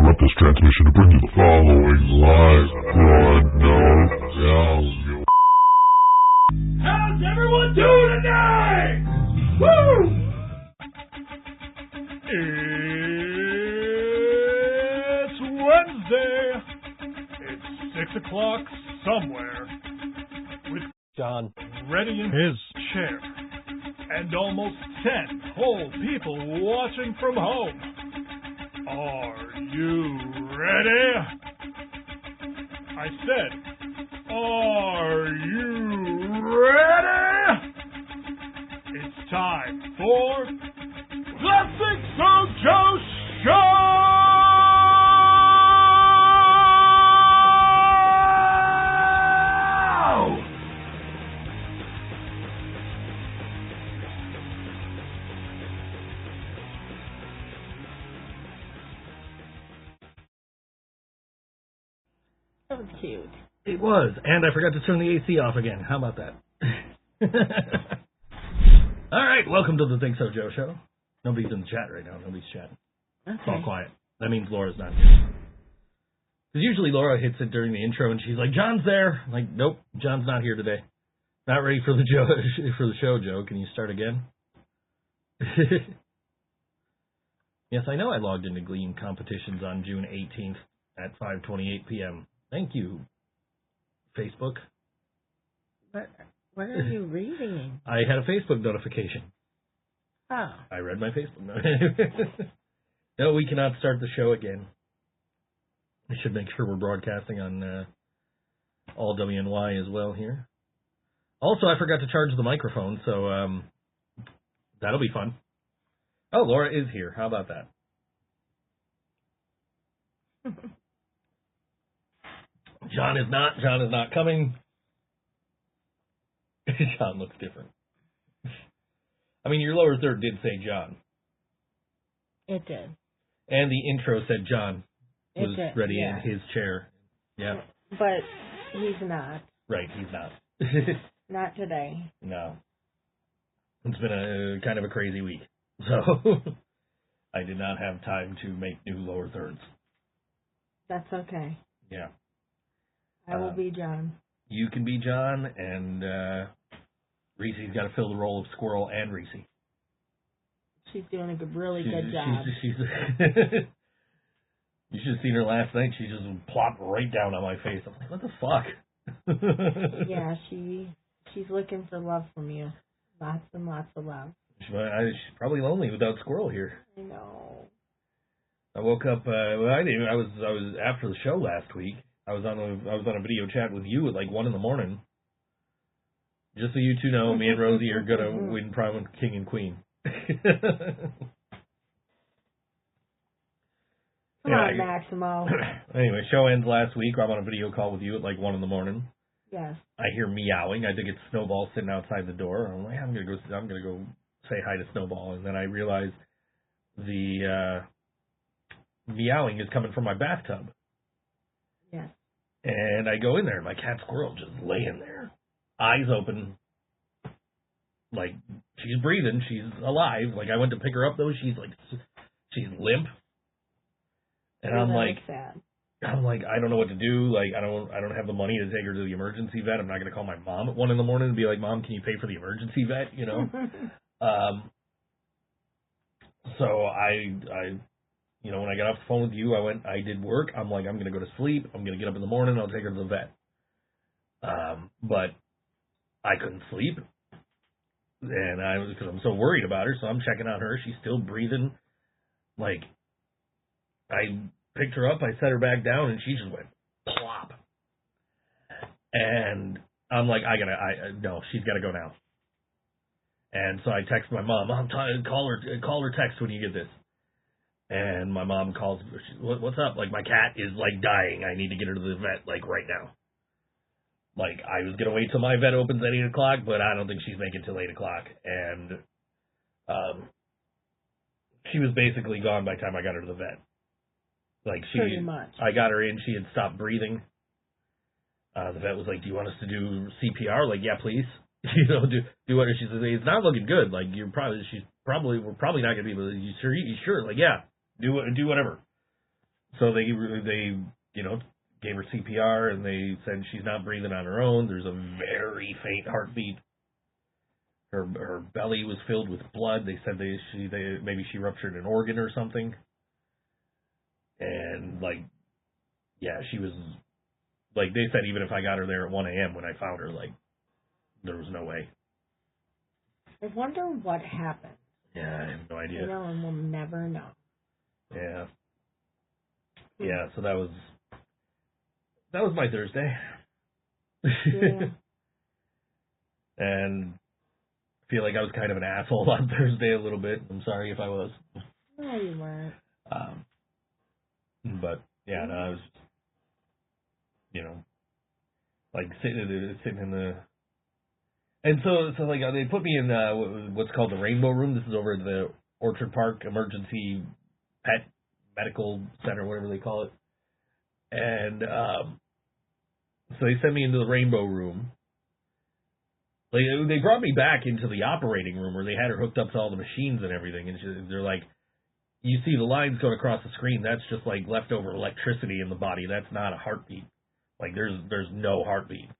interrupt this transmission to bring you the following live broadcast. How's everyone doing tonight? Woo! It's Wednesday. It's 6 o'clock somewhere with John ready in his chair and almost 10 whole people watching from home. Are you ready? I said, are you ready? It's time for the ThinkSoJoe Show! That was cute. It was, and I forgot to turn the AC off again. How about that? All right, welcome to the ThinkSoJoe Show. Nobody's in the chat right now. Nobody's chatting. Okay. It's all quiet. That means Laura's not here. Because usually Laura hits it during the intro and she's like, John's there. I'm like, nope, John's not here today. Not ready for the show, Joe. Can you start again? Yes, I know I logged into Gleam competitions on June 18th at 5:28 p.m. Thank you, Facebook. What are you reading? I had a Facebook notification. Oh. I read my Facebook notification. No, we cannot start the show again. I should make sure we're broadcasting on all WNY as well here. Also, I forgot to charge the microphone, so that'll be fun. Oh, Laura is here. How about that? John is not coming. John looks different. I mean, your lower third did say John. It did. And the intro said John was ready yeah. in his chair. Yeah. But he's not. Right, he's not. Not today. No. It's been a kind of a crazy week. So I did not have time to make new lower thirds. That's okay. Yeah. I will be John. You can be John, and Reese's got to fill the role of Squirrel and Reese. She's doing a really good job. She's you should have seen her last night. She just plopped right down on my face. I'm like, what the fuck? Yeah, she's looking for love from you. Lots and lots of love. She's probably lonely without Squirrel here. I know. I woke up. I was after the show last week. I was on a video chat with you at like 1 a.m. Just so you two know, me and Rosie are gonna win Prime King and Queen. Come on, Maximo. Anyway, show ends last week. I'm on a video call with you at like 1 a.m. Yes. I hear meowing. I think it's Snowball sitting outside the door. I'm like, I'm gonna go say hi to Snowball, and then I realize the meowing is coming from my bathtub. Yes. And I go in there, and my cat Squirrel just laying there, eyes open, like she's breathing, she's alive. Like I went to pick her up though, she's limp, and I'm like, I don't know what to do. Like I don't have the money to take her to the emergency vet. I'm not gonna call my mom at 1 a.m. and be like, Mom, can you pay for the emergency vet? You know. So I. You know, when I got off the phone with you, I did work. I'm like, I'm going to go to sleep. I'm going to get up in the morning. I'll take her to the vet. But I couldn't sleep. And because I'm so worried about her, so I'm checking on her. She's still breathing. Like, I picked her up, I set her back down, and she just went plop. And I'm like, no, she's got to go now. And so I text my mom, call her text when you get this. And my mom calls, what's up? Like, my cat is, like, dying. I need to get her to the vet, like, right now. Like, I was going to wait till my vet opens at 8 o'clock, but I don't think she's making it till 8 o'clock. And she was basically gone by the time I got her to the vet. Like, Pretty much. I got her in, she had stopped breathing. The vet was like, do you want us to do CPR? Like, yeah, please. You know, do what she says. It's not looking good. Like, we're probably not going to be able to, you sure? Like, yeah. Do whatever. So they gave her CPR, and they said she's not breathing on her own. There's a very faint heartbeat. Her belly was filled with blood. They said maybe she ruptured an organ or something. And she was they said even if I got her there at 1 a.m. when I found her, there was no way. I wonder what happened. Yeah, I have no idea. And we'll never know. Yeah. Yeah, so that was my Thursday. Yeah. And I feel like I was kind of an asshole on Thursday a little bit. I'm sorry if I was. No, you weren't. But yeah, no, I was, sitting in the, and so they put me in what's called the Rainbow Room. This is over at the Orchard Park Emergency Pet Medical Center, whatever they call it. And so they sent me into the Rainbow Room. They brought me back into the operating room where they had her hooked up to all the machines and everything, and they're like, you see the lines going across the screen, that's just leftover electricity in the body. That's not a heartbeat. There's no heartbeat.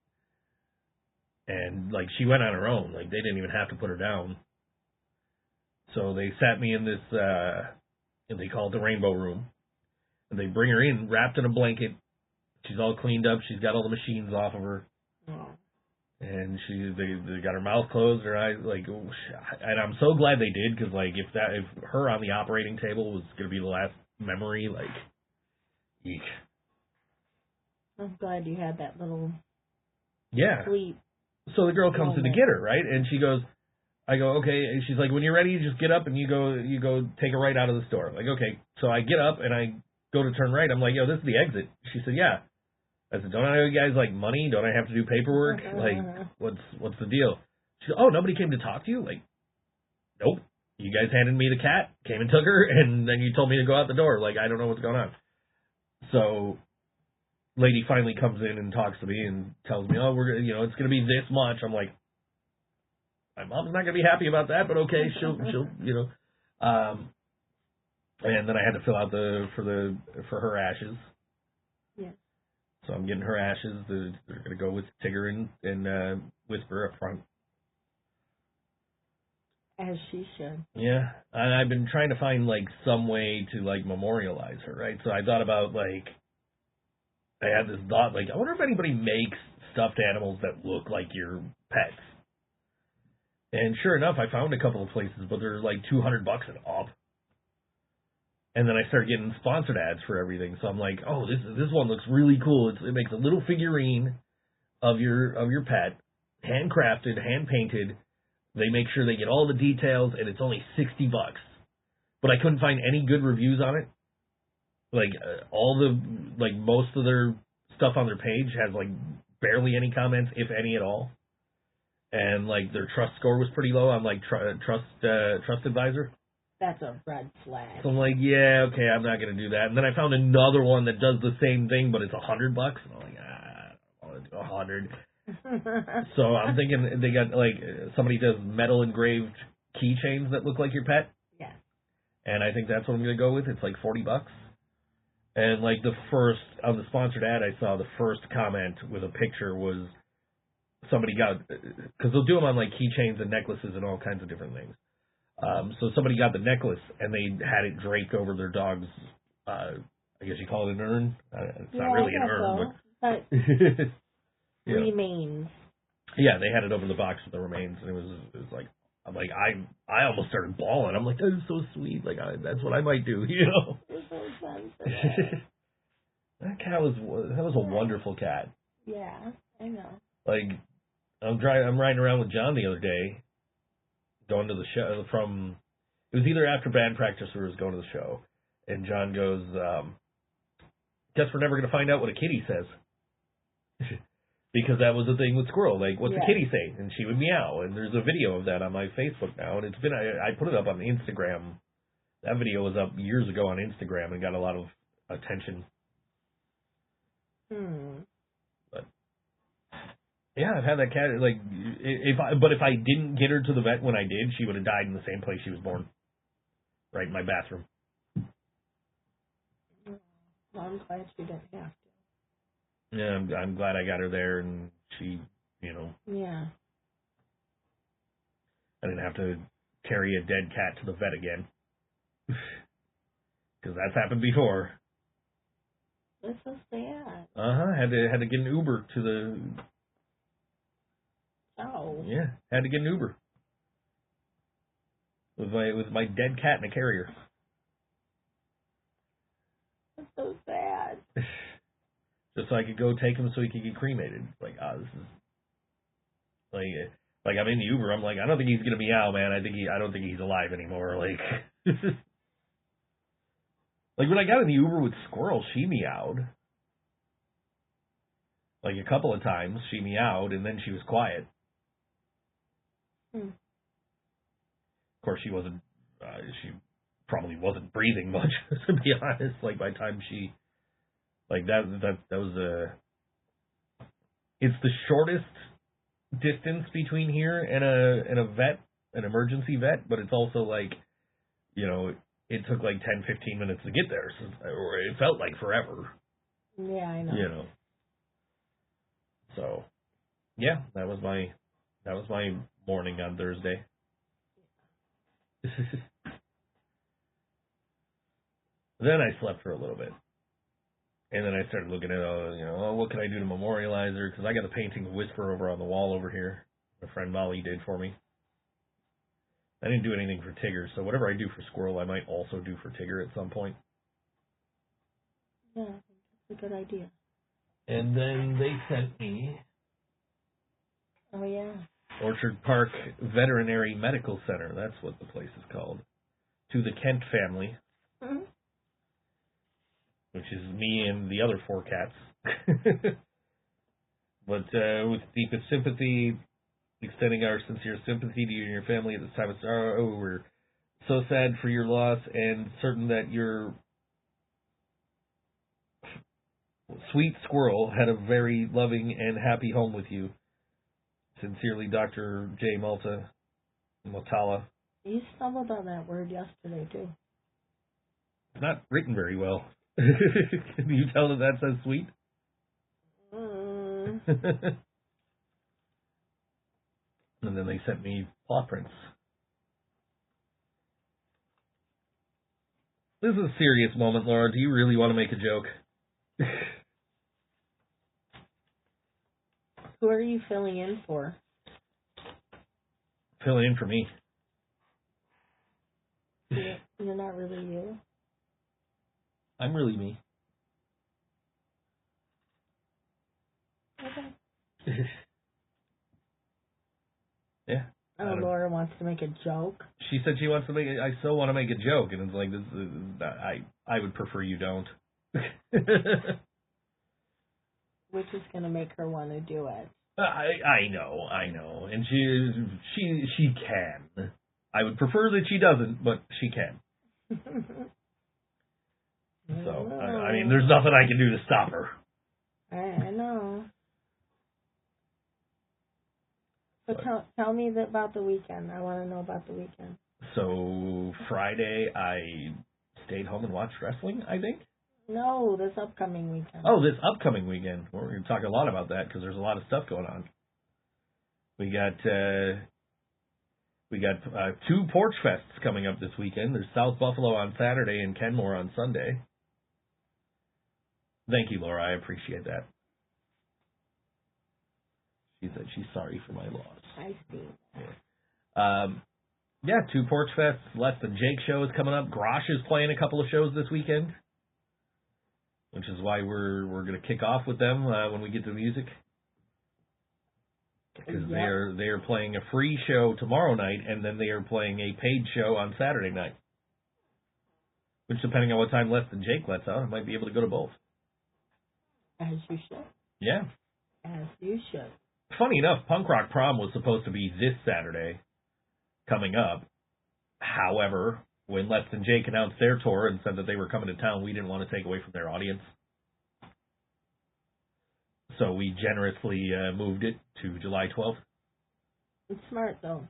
And she went on her own. They didn't even have to put her down. So they sat me in this, they call it the Rainbow Room. And they bring her in, wrapped in a blanket. She's all cleaned up. She's got all the machines off of her. Oh. And they got her mouth closed, her eyes, and I'm so glad they did, because if her on the operating table was gonna be the last memory, eek. I'm glad you had that little sleep. So the girl comes in to get her, right? And I go, okay. And she's like, when you're ready, you just get up and you go take a right out of the store. Okay. So I get up and I go to turn right. I'm like, yo, this is the exit. She said, yeah. I said, don't I owe you guys money? Don't I have to do paperwork? What's the deal? She said, oh, nobody came to talk to you? Nope. You guys handed me the cat, came and took her, and then you told me to go out the door. I don't know what's going on. So, lady finally comes in and talks to me and tells me, oh, it's gonna be this much. I'm like, my mom's not gonna be happy about that, but okay, she'll and then I had to fill out for her ashes. Yeah. So I'm getting her ashes. They're going to go with Tigger and Whisper up front. As she should. Yeah. And I've been trying to find, some way to, memorialize her, right? So I thought about, I had this thought, I wonder if anybody makes stuffed animals that look like your pets. And sure enough, I found a couple of places, but they're, $200 and up. And then I started getting sponsored ads for everything. So I'm like, oh, this one looks really cool. It makes a little figurine of your pet, handcrafted, hand painted. They make sure they get all the details, and it's only $60. But I couldn't find any good reviews on it. Most of their stuff on their page has barely any comments, if any at all. And their trust score was pretty low on Trust Advisor. That's a red flag. So I'm like, yeah, okay, I'm not going to do that. And then I found another one that does the same thing, but it's $100. And I'm like, I don't want to do 100. So I'm thinking they got, somebody does metal engraved keychains that look like your pet. Yeah. And I think that's what I'm going to go with. It's $40. And, the first, on the sponsored ad I saw, the first comment with a picture was somebody got, because they'll do them on, keychains and necklaces and all kinds of different things. So somebody got the necklace, and they had it draped over their dog's, I guess you call it an urn? It's not really an urn, but yeah. Remains. Yeah, they had it over the box with the remains, and it was I almost started bawling. I'm like, that is so sweet. That's what I might do, You're so sensitive. That was a wonderful cat. Yeah, I know. I'm riding around with John the other day, going to the show it was either after band practice or it was going to the show. And John goes, guess we're never going to find out what a kitty says. Because that was the thing with Squirrel. What's a kitty say? And she would meow. And there's a video of that on my Facebook now. And I put it up on Instagram. That video was up years ago on Instagram and got a lot of attention. But yeah, I've had that cat. If I didn't get her to the vet when I did, she would have died in the same place she was born, right in my bathroom. I'm glad she didn't have to. Yeah, I'm glad I got her there, and she, Yeah. I didn't have to carry a dead cat to the vet again. Because that's happened before. That's so sad. Had to get an Uber to the. Oh. Yeah, had to get an Uber with my dead cat in a carrier. That's so sad. Just so I could go take him so he could get cremated. Like, this is like I'm in the Uber. I'm like, I don't think he's gonna meow, man. I don't think he's alive anymore. Like, like when I got in the Uber with Squirrel, she meowed. Like a couple of times, she meowed, and then she was quiet. Of course, she wasn't. She probably wasn't breathing much, to be honest. Like by the time she, like that was it's the shortest distance between here and a vet, an emergency vet, but it's also like, it took like 10-15 minutes to get there, so it felt like forever. Yeah, I know. So, yeah, that was my morning on Thursday. Then I slept for a little bit. And then I started looking at, what can I do to memorialize her? Because I got a painting of Whisper over on the wall over here. My friend Molly did for me. I didn't do anything for Tigger, so whatever I do for Squirrel, I might also do for Tigger at some point. Yeah, I think that's a good idea. And then they sent me... Oh, yeah. Orchard Park Veterinary Medical Center. That's what the place is called. To the Kent family. Mm-hmm. Which is me and the other 4 cats. But with deepest sympathy, extending our sincere sympathy to you and your family at this time of sorrow. We're so sad for your loss and certain that your sweet Squirrel had a very loving and happy home with you. Sincerely, Dr. J. Motala. You stumbled on that word yesterday, too. It's not written very well. Can you tell that says sweet? And then they sent me paw prints. This is a serious moment, Laura. Do you really want to make a joke? Who are you filling in for? Filling in for me. You're not really you? I'm really me. Okay. Yeah. Oh, Laura wants to make a joke. She said she wants to make. I so want to make a joke, and it's like this. I would prefer you don't. Which is going to make her want to do it. I know, and she can. I would prefer that she doesn't, but she can. So I mean, there's nothing I can do to stop her. I know. So tell me about the weekend. I want to know about the weekend. So Friday, I stayed home and watched wrestling, I think. No, this upcoming weekend. Oh, this upcoming weekend. We're going to talk a lot about that because there's a lot of stuff going on. We got 2 Porch Fests coming up this weekend. There's South Buffalo on Saturday and Kenmore on Sunday. Thank you, Laura. I appreciate that. She said she's sorry for my loss. I see. Yeah, 2 Porch Fests. Less Than Jake show is coming up. Grosh is playing a couple of shows this weekend, which is why we're going to kick off with them when we get to music. Because they are playing a free show tomorrow night, and then they are playing a paid show on Saturday night. Which, depending on what time Less Than Jake lets out, I might be able to go to both. As you should. Yeah. As you should. Funny enough, Punk Rock Prom was supposed to be this Saturday coming up. However, when Less Than Jake announced their tour and said that they were coming to town, we didn't want to take away from their audience. So we generously moved it to July 12th. It's smart, though.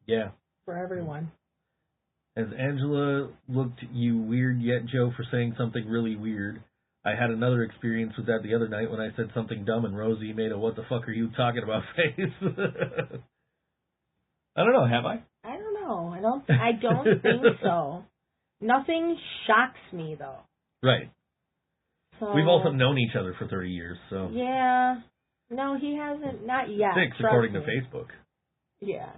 Yeah. For everyone. Has Angela looked you weird yet, Joe, for saying something really weird? I had another experience with that the other night when I said something dumb and Rosie made a "what the fuck are you talking about" face. I don't know, have I? I don't know. I don't think so. Nothing shocks me though. Right. So, We've also known each other for 30 years, so. Yeah. No, he hasn't. Not yet. 6, according to Facebook. Yeah.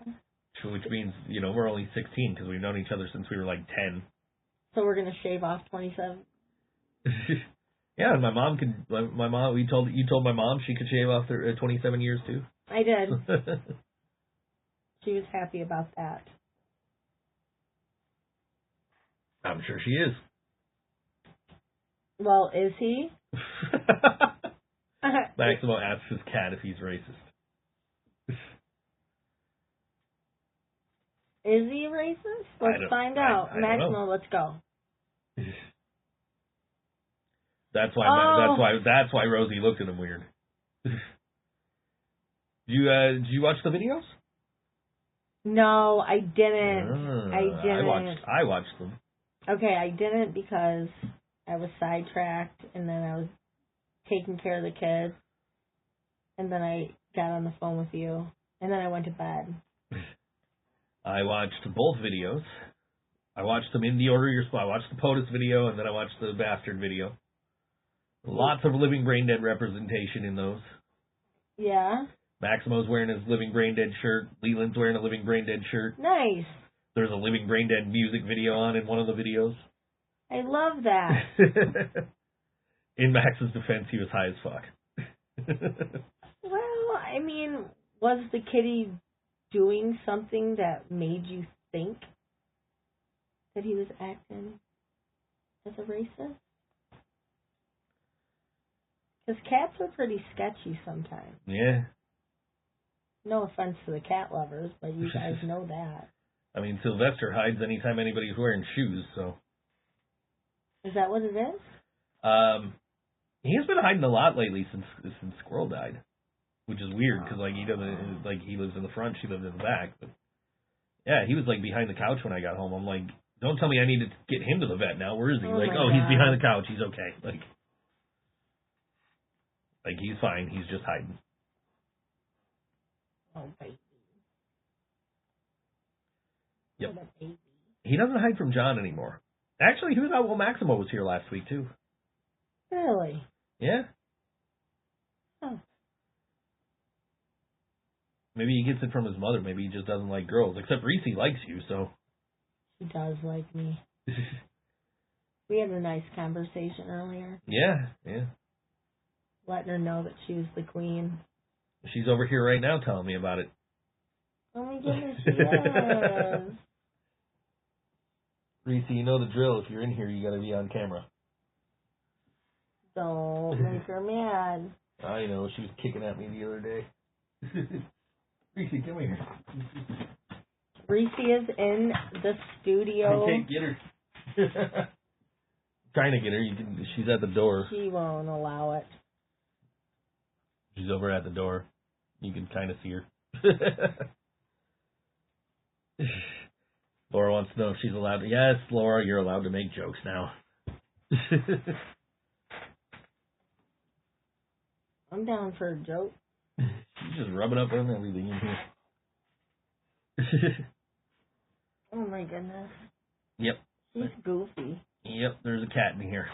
Which means, we're only 16 because we've known each other since we were like 10. So we're gonna shave off 27. Yeah, and my mom, you told my mom she could shave off 27 years too. I did. She was happy about that. I'm sure she is. Well, is he? Maximo asks his cat if he's racist. Is he racist? Let's find out. I don't Maximo, know. let's go. That's why Rosie looked at him weird. Did you watch the videos? No, I didn't. I didn't. I watched them. Okay, I didn't because I was sidetracked, and then I was taking care of the kids, and then I got on the phone with you, and then I went to bed. I watched both videos. I watched them in the order you're supposed. I watched the POTUS video, and then I watched the Bastard video. Lots of Living Brain Dead representation in those. Yeah. Maximo's wearing his Living Brain Dead shirt. Leland's wearing a Living Brain Dead shirt. Nice. There's a Living Brain Dead music video on in one of the videos. I love that. In Max's defense, he was high as fuck. Well, I mean, was the kitty doing something that made you think that he was acting as a racist? Because cats are pretty sketchy sometimes. Yeah. No offense to the cat lovers, but you guys know that. I mean, Sylvester hides anytime anybody's wearing shoes, so. Is that what it is? He has been hiding a lot lately since Squirrel died, which is weird because he doesn't he lives in the front, she lives in the back. But yeah, he was behind the couch when I got home. I'm like, don't tell me I need to get him to the vet now. Where is he? He's behind the couch. He's okay. He's fine. He's just hiding. Oh, baby. Yep. He doesn't hide from John anymore. Actually, he was out while Maximo was here last week, too. Really? Yeah. Oh. Maybe he gets it from his mother. Maybe he just doesn't like girls. Except Reese likes you, so. He does like me. We had a nice conversation earlier. Yeah. Letting her know that she was the queen. She's over here right now telling me about it. Oh my goodness, she is. Reese, you know the drill. If you're in here, you gotta be on camera. Don't make her mad. I know. She was kicking at me the other day. Reese, come here. Reese is in the studio. I can't get her. Trying to get her. She's at the door. She won't allow it. She's over at the door. You can kind of see her. Laura wants to know if she's allowed to. Yes, Laura, you're allowed to make jokes now. I'm down for a joke. She's just rubbing up on everything in here. Oh my goodness. Yep. She's goofy. Yep, there's a cat in here.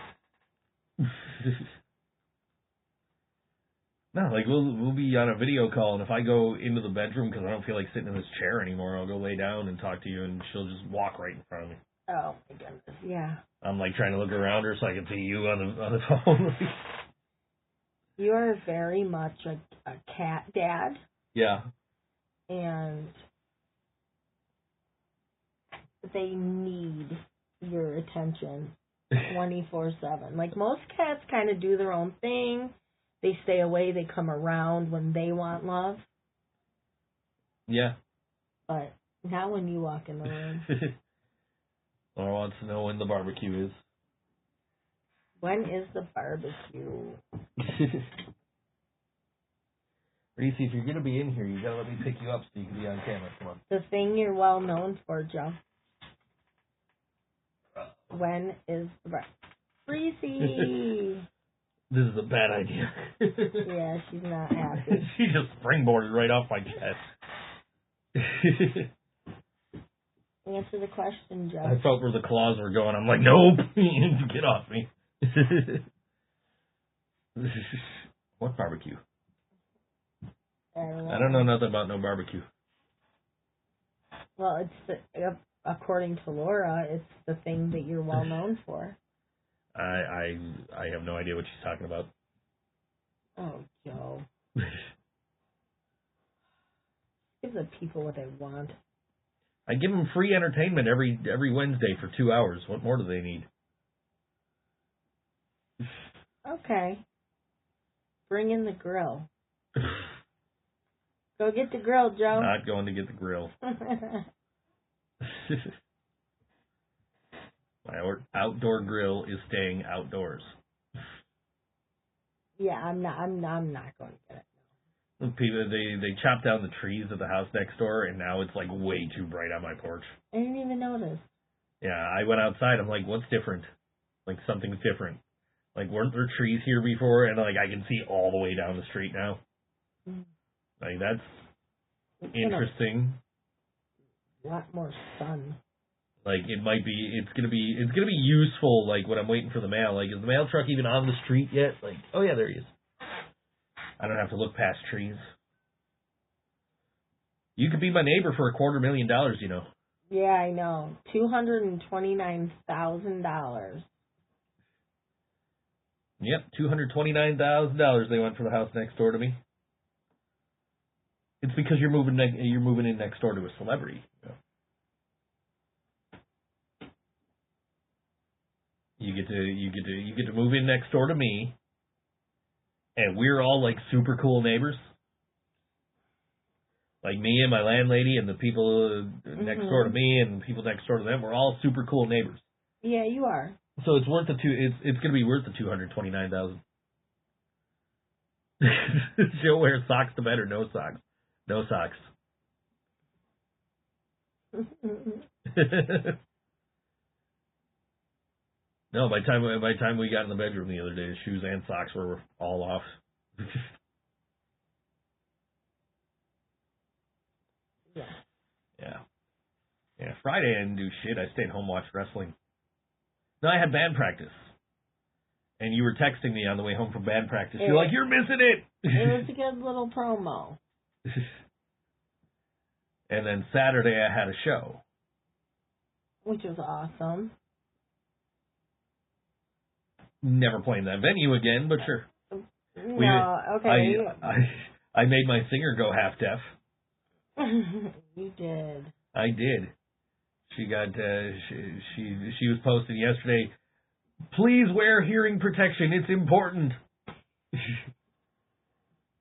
No, we'll be on a video call, and if I go into the bedroom because I don't feel like sitting in this chair anymore, I'll go lay down and talk to you, and she'll just walk right in front of me. Oh my goodness, yeah. I'm trying to look around her so I can see you on the phone. You are very much a cat dad. Yeah. And they need your attention 24/7. Most cats kind of do their own thing. They stay away. They come around when they want love. Yeah. But not when you walk in the room. Laura wants to know when the barbecue is. When is the barbecue? Reese, if you're going to be in here, you got to let me pick you up so you can be on camera. Come on. The thing you're well known for, Joe. When is the barbecue? Reese! This is a bad idea. Yeah, she's not happy. She just springboarded right off my chest. Answer the question, Joe. I felt where the claws were going. I'm like, nope, get off me. What barbecue? I don't know nothing about no barbecue. Well, according to Laura, it's the thing that you're well known for. I have no idea what she's talking about. Oh, Joe. Give the people what they want. I give them free entertainment every Wednesday for 2 hours. What more do they need? Okay. Bring in the grill. Go get the grill, Joe. Not going to get the grill. My outdoor grill is staying outdoors. Yeah, I'm not going to get it. People, they chopped down the trees at the house next door, and now it's like way too bright on my porch. I didn't even notice. Yeah, I went outside. I'm like, what's different? Like something's different. Like, weren't there trees here before? And like, I can see all the way down the street now. Like, that's interesting. A lot more sun. Like, it's gonna be useful. Like when I'm waiting for the mail. Like, is the mail truck even on the street yet? Like, oh yeah, there he is. I don't have to look past trees. You could be my neighbor for $250,000, you know. Yeah, I know. $229,000. Yep, $229,000 they went for the house next door to me. It's because you're moving in next door to a celebrity. You get to move in next door to me, and we're all like super cool neighbors. Like me and my landlady and the people next door to me and people next door to them, we're all super cool neighbors. Yeah, you are. So it's worth it's going to be worth the $229,000. She'll wear socks to bed or no socks. No socks. No, by the time we got in the bedroom the other day, shoes and socks were all off. Yeah. Friday I didn't do shit. I stayed home, watched wrestling. No, I had band practice. And you were texting me on the way home from band practice. You're like, you're missing it. It was a good little promo. And then Saturday I had a show. Which was awesome. Never playing that venue again, but sure. No, okay. I made my singer go half deaf. You did. I did. She got she was posting yesterday. Please wear hearing protection. It's important.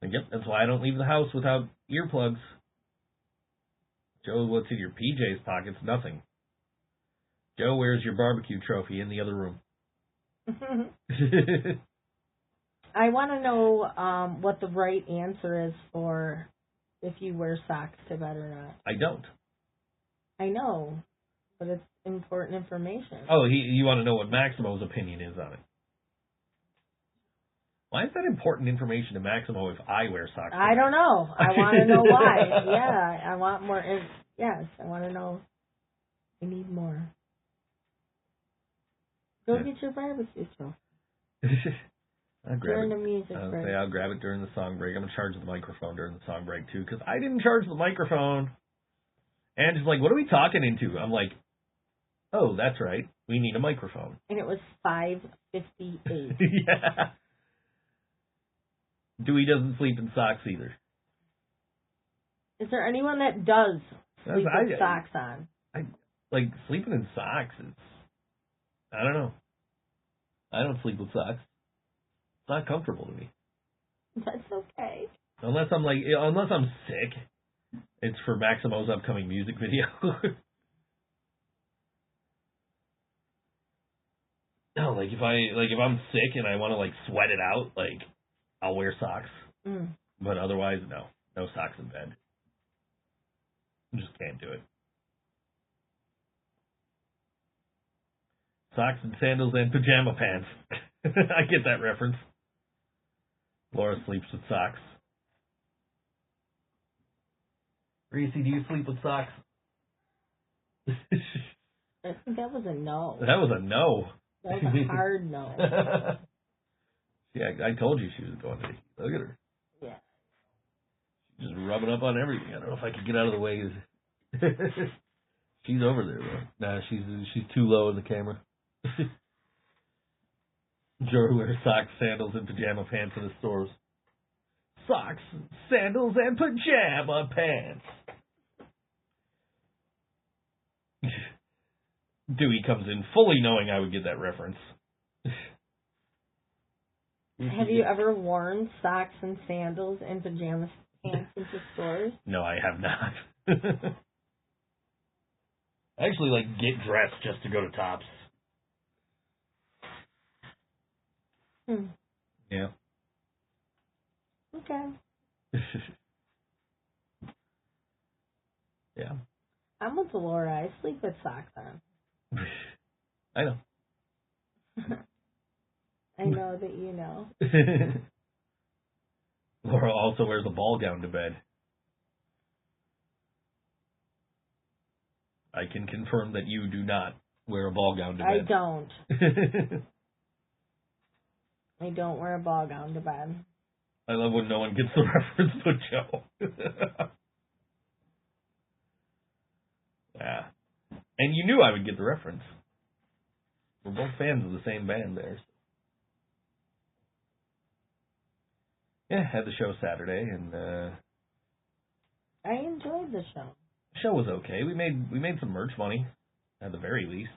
Yep, that's why I don't leave the house without earplugs. Joe, what's in your PJ's pockets? Nothing. Joe, where's your barbecue trophy? In the other room. I want to know what the right answer is for if you wear socks to bed or not. I don't. I know, but it's important information. Oh, you want to know what Maximo's opinion is on it? Why is that important information to Maximo if I wear socks? I don't know. I want to know why. Yeah, I want more. Yes, I want to know. I need more. Go get your barbecue trophy. I'll grab during it. the music break. I'll grab it during the song break. I'm going to charge the microphone during the song break, too, because I didn't charge the microphone. And she's like, what are we talking into? I'm like, oh, that's right. We need a microphone. And it was $5.58. Yeah. Dewey doesn't sleep in socks either. Is there anyone that does sleep with socks on? Like, sleeping in socks is... I don't know. I don't sleep with socks. It's not comfortable to me. That's okay. Unless I'm sick. It's for Maximo's upcoming music video. No, like if I'm sick and I want to like sweat it out, like I'll wear socks. But otherwise, no socks in bed. I just can't do it. Socks and sandals and pajama pants. I get that reference. Laura sleeps with socks. Reese, do you sleep with socks? I think that was a no. That was a no. That was a hard no. Yeah, I told you she was going to. Look at her. Yeah. She's just rubbing up on everything. I don't know if I could get out of the way. She's over there, though. Nah, she's too low in the camera. Joe wears socks, sandals, and pajama pants in the stores. Socks, sandals, and pajama pants. Dewey comes in fully knowing I would get that reference. Have you ever worn socks and sandals and pajama pants into stores? No, I have not. I actually get dressed just to go to Tops. Yeah. Okay. Yeah. I'm with Laura. I sleep with socks on. I know. I know that you know. Laura also wears a ball gown to bed. I can confirm that you do not wear a ball gown to bed. I don't. I don't wear a ball gown to bed. I love when no one gets the reference but Joe. Yeah. And you knew I would get the reference. We're both fans of the same band there. Yeah, had the show Saturday, and I enjoyed the show. The show was okay. We made some merch money, at the very least.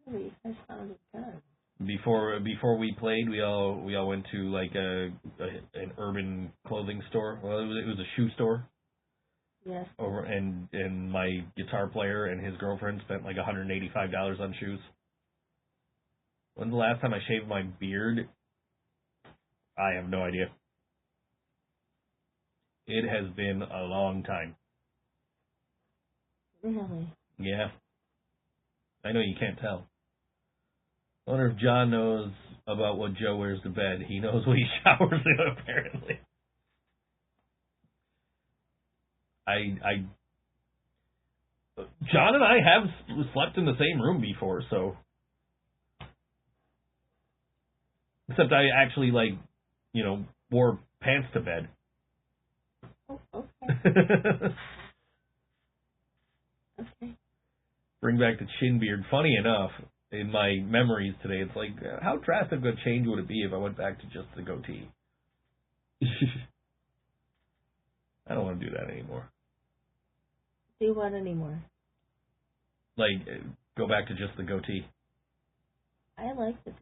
Really, that sounded good. Before we played, we all went to an urban clothing store. Well, it was a shoe store. Yes. And my guitar player and his girlfriend spent $185 on shoes. When's the last time I shaved my beard? I have no idea. It has been a long time. Really? Yeah. I know you can't tell. I wonder if John knows about what Joe wears to bed. He knows what he showers in, apparently. John and I have slept in the same room before, so. Except I actually, wore pants to bed. Oh, okay. Okay. Bring back the chin beard. Funny enough, in my memories today, it's how drastic a change would it be if I went back to just the goatee? I don't want to do that anymore. Do what anymore? Go back to just the goatee. I like the beard.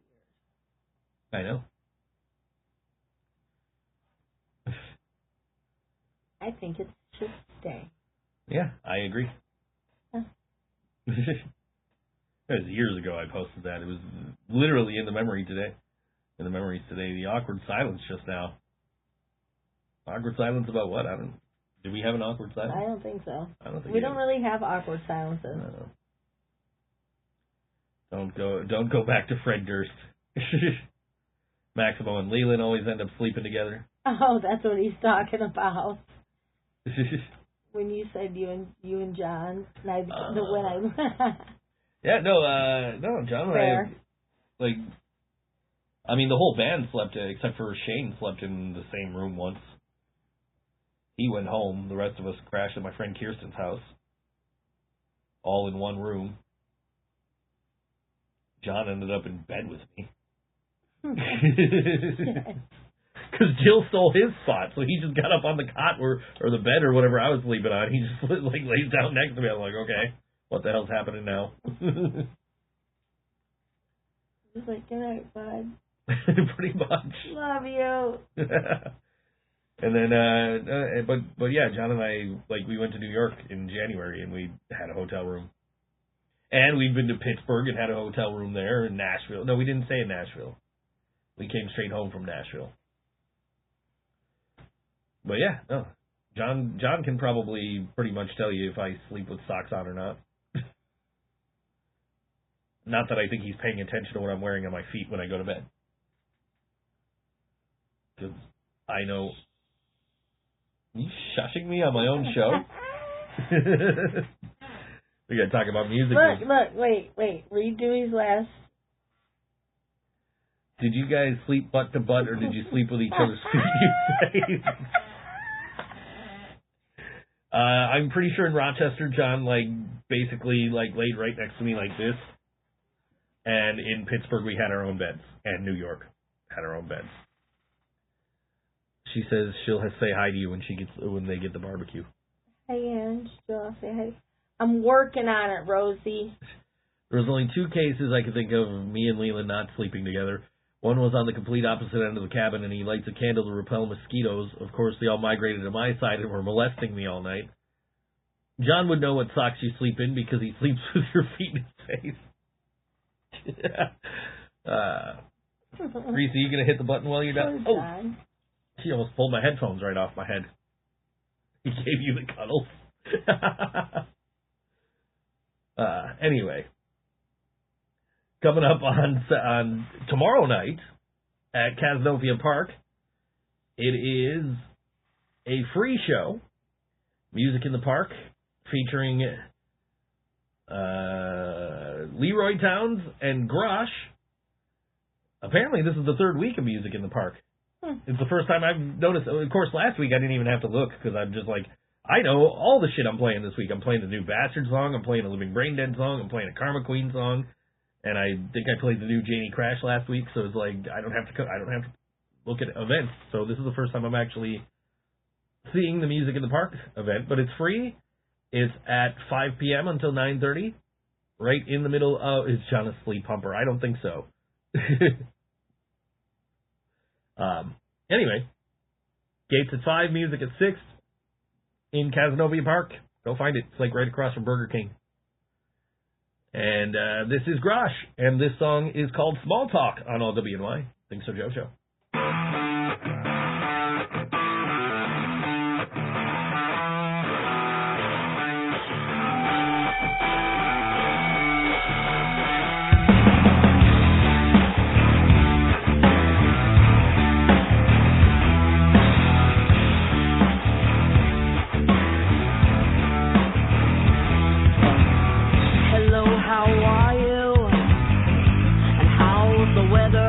I know. I think it should stay. Yeah, I agree. Huh. It was years ago I posted that. It was literally in the memories today. The awkward silence just now. Awkward silence about what? Do we have an awkward silence? I don't think so. I don't think we don't really have awkward silences. No. Don't go back to Fred Durst. Maximo and Leland always end up sleeping together. Oh, that's what he's talking about. When you said you and John, and yeah, no, John and Fair. I the whole band slept, except for Shane, slept in the same room once. He went home. The rest of us crashed at my friend Kirsten's house, all in one room. John ended up in bed with me. Because Jill stole his spot, so he just got up on the cot or the bed or whatever I was sleeping on. He just lays down next to me. I'm like, okay, what the hell's happening now? He's like, good night, bud. Pretty much. Love you. And then, but yeah, John and I, we went to New York in January and we had a hotel room. And we've been to Pittsburgh and had a hotel room there, in Nashville. No, we didn't stay in Nashville. We came straight home from Nashville. But yeah, no. John can probably pretty much tell you if I sleep with socks on or not. Not that I think he's paying attention to what I'm wearing on my feet when I go to bed. I know. Are you shushing me on my own show? We gotta talk about music. Look, wait. Read Dewey's last. Did you guys sleep butt to butt, or did you sleep with each other's feet? I'm pretty sure in Rochester, John, basically laid right next to me like this. And in Pittsburgh, we had our own beds. And New York had our own beds. She says she'll say hi to you when they get the barbecue. Hey, Angela, say hi. I'm working on it, Rosie. There was only 2 cases I could think of me and Leland not sleeping together. One was on the complete opposite end of the cabin, and he lights a candle to repel mosquitoes. Of course, they all migrated to my side and were molesting me all night. John would know what socks you sleep in because he sleeps with your feet in his face. Reese, are you going to hit the button while you're done? Oh, she almost pulled my headphones right off my head. He gave you the cuddles. Anyway. Coming up on tomorrow night at Casanova Park, it is a free show, Music in the Park, featuring Leroy Towns and Grosh. Apparently, this is the 3rd week of Music in the Park. It's the first time I've noticed. Of course, last week I didn't even have to look because I'm just like, I know all the shit I'm playing this week. I'm playing the new Bastard song. I'm playing a Living Brain Dead song. I'm playing a Karma Queen song. And I think I played the new Janie Crash last week, so it's like I don't have to look at events. So this is the first time I'm actually seeing the Music in the Park event, but it's free. It's at 5 p.m. until 9:30, right in the middle of. Is John a sleep pumper? I don't think so. Anyway, gates at 5, music at 6 in Casanova Park. Go find it. It's right across from Burger King. And this is Grosh, and this song is called Small Talk on All WNY. ThinkSoJoe Show. How are you? And how's the weather?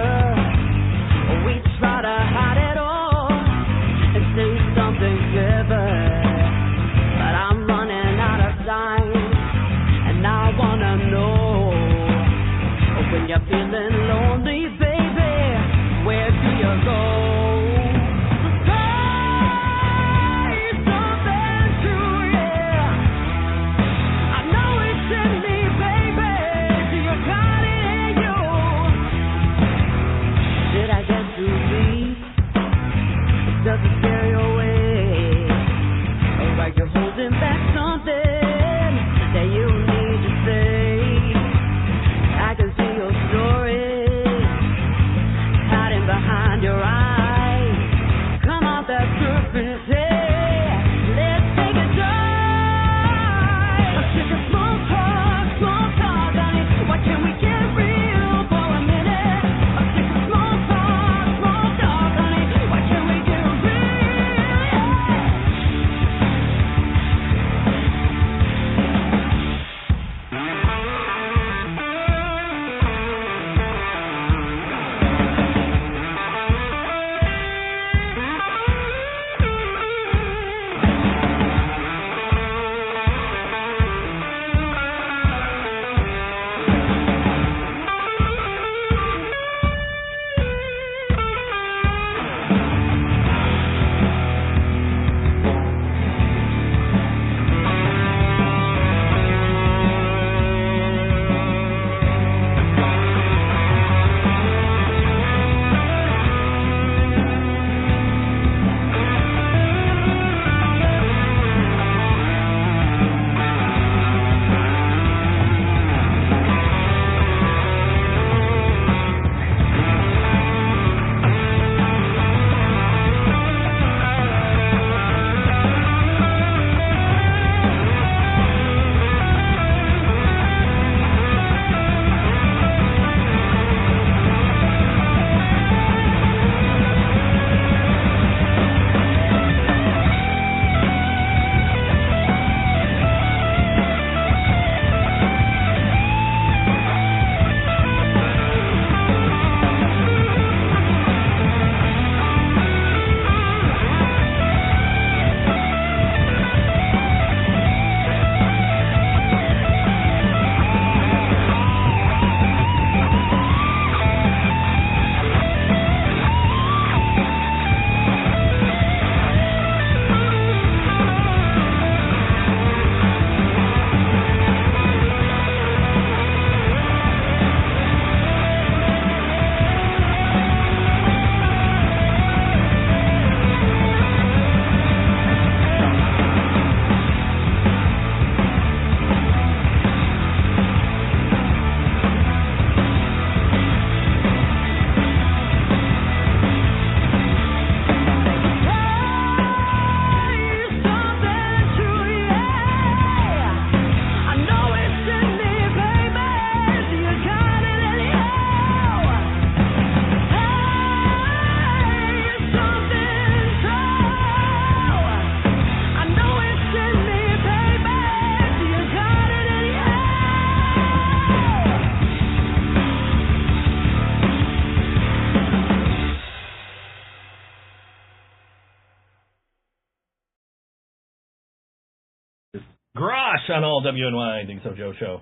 Grosh on all WNY ThinkSoJoe Show.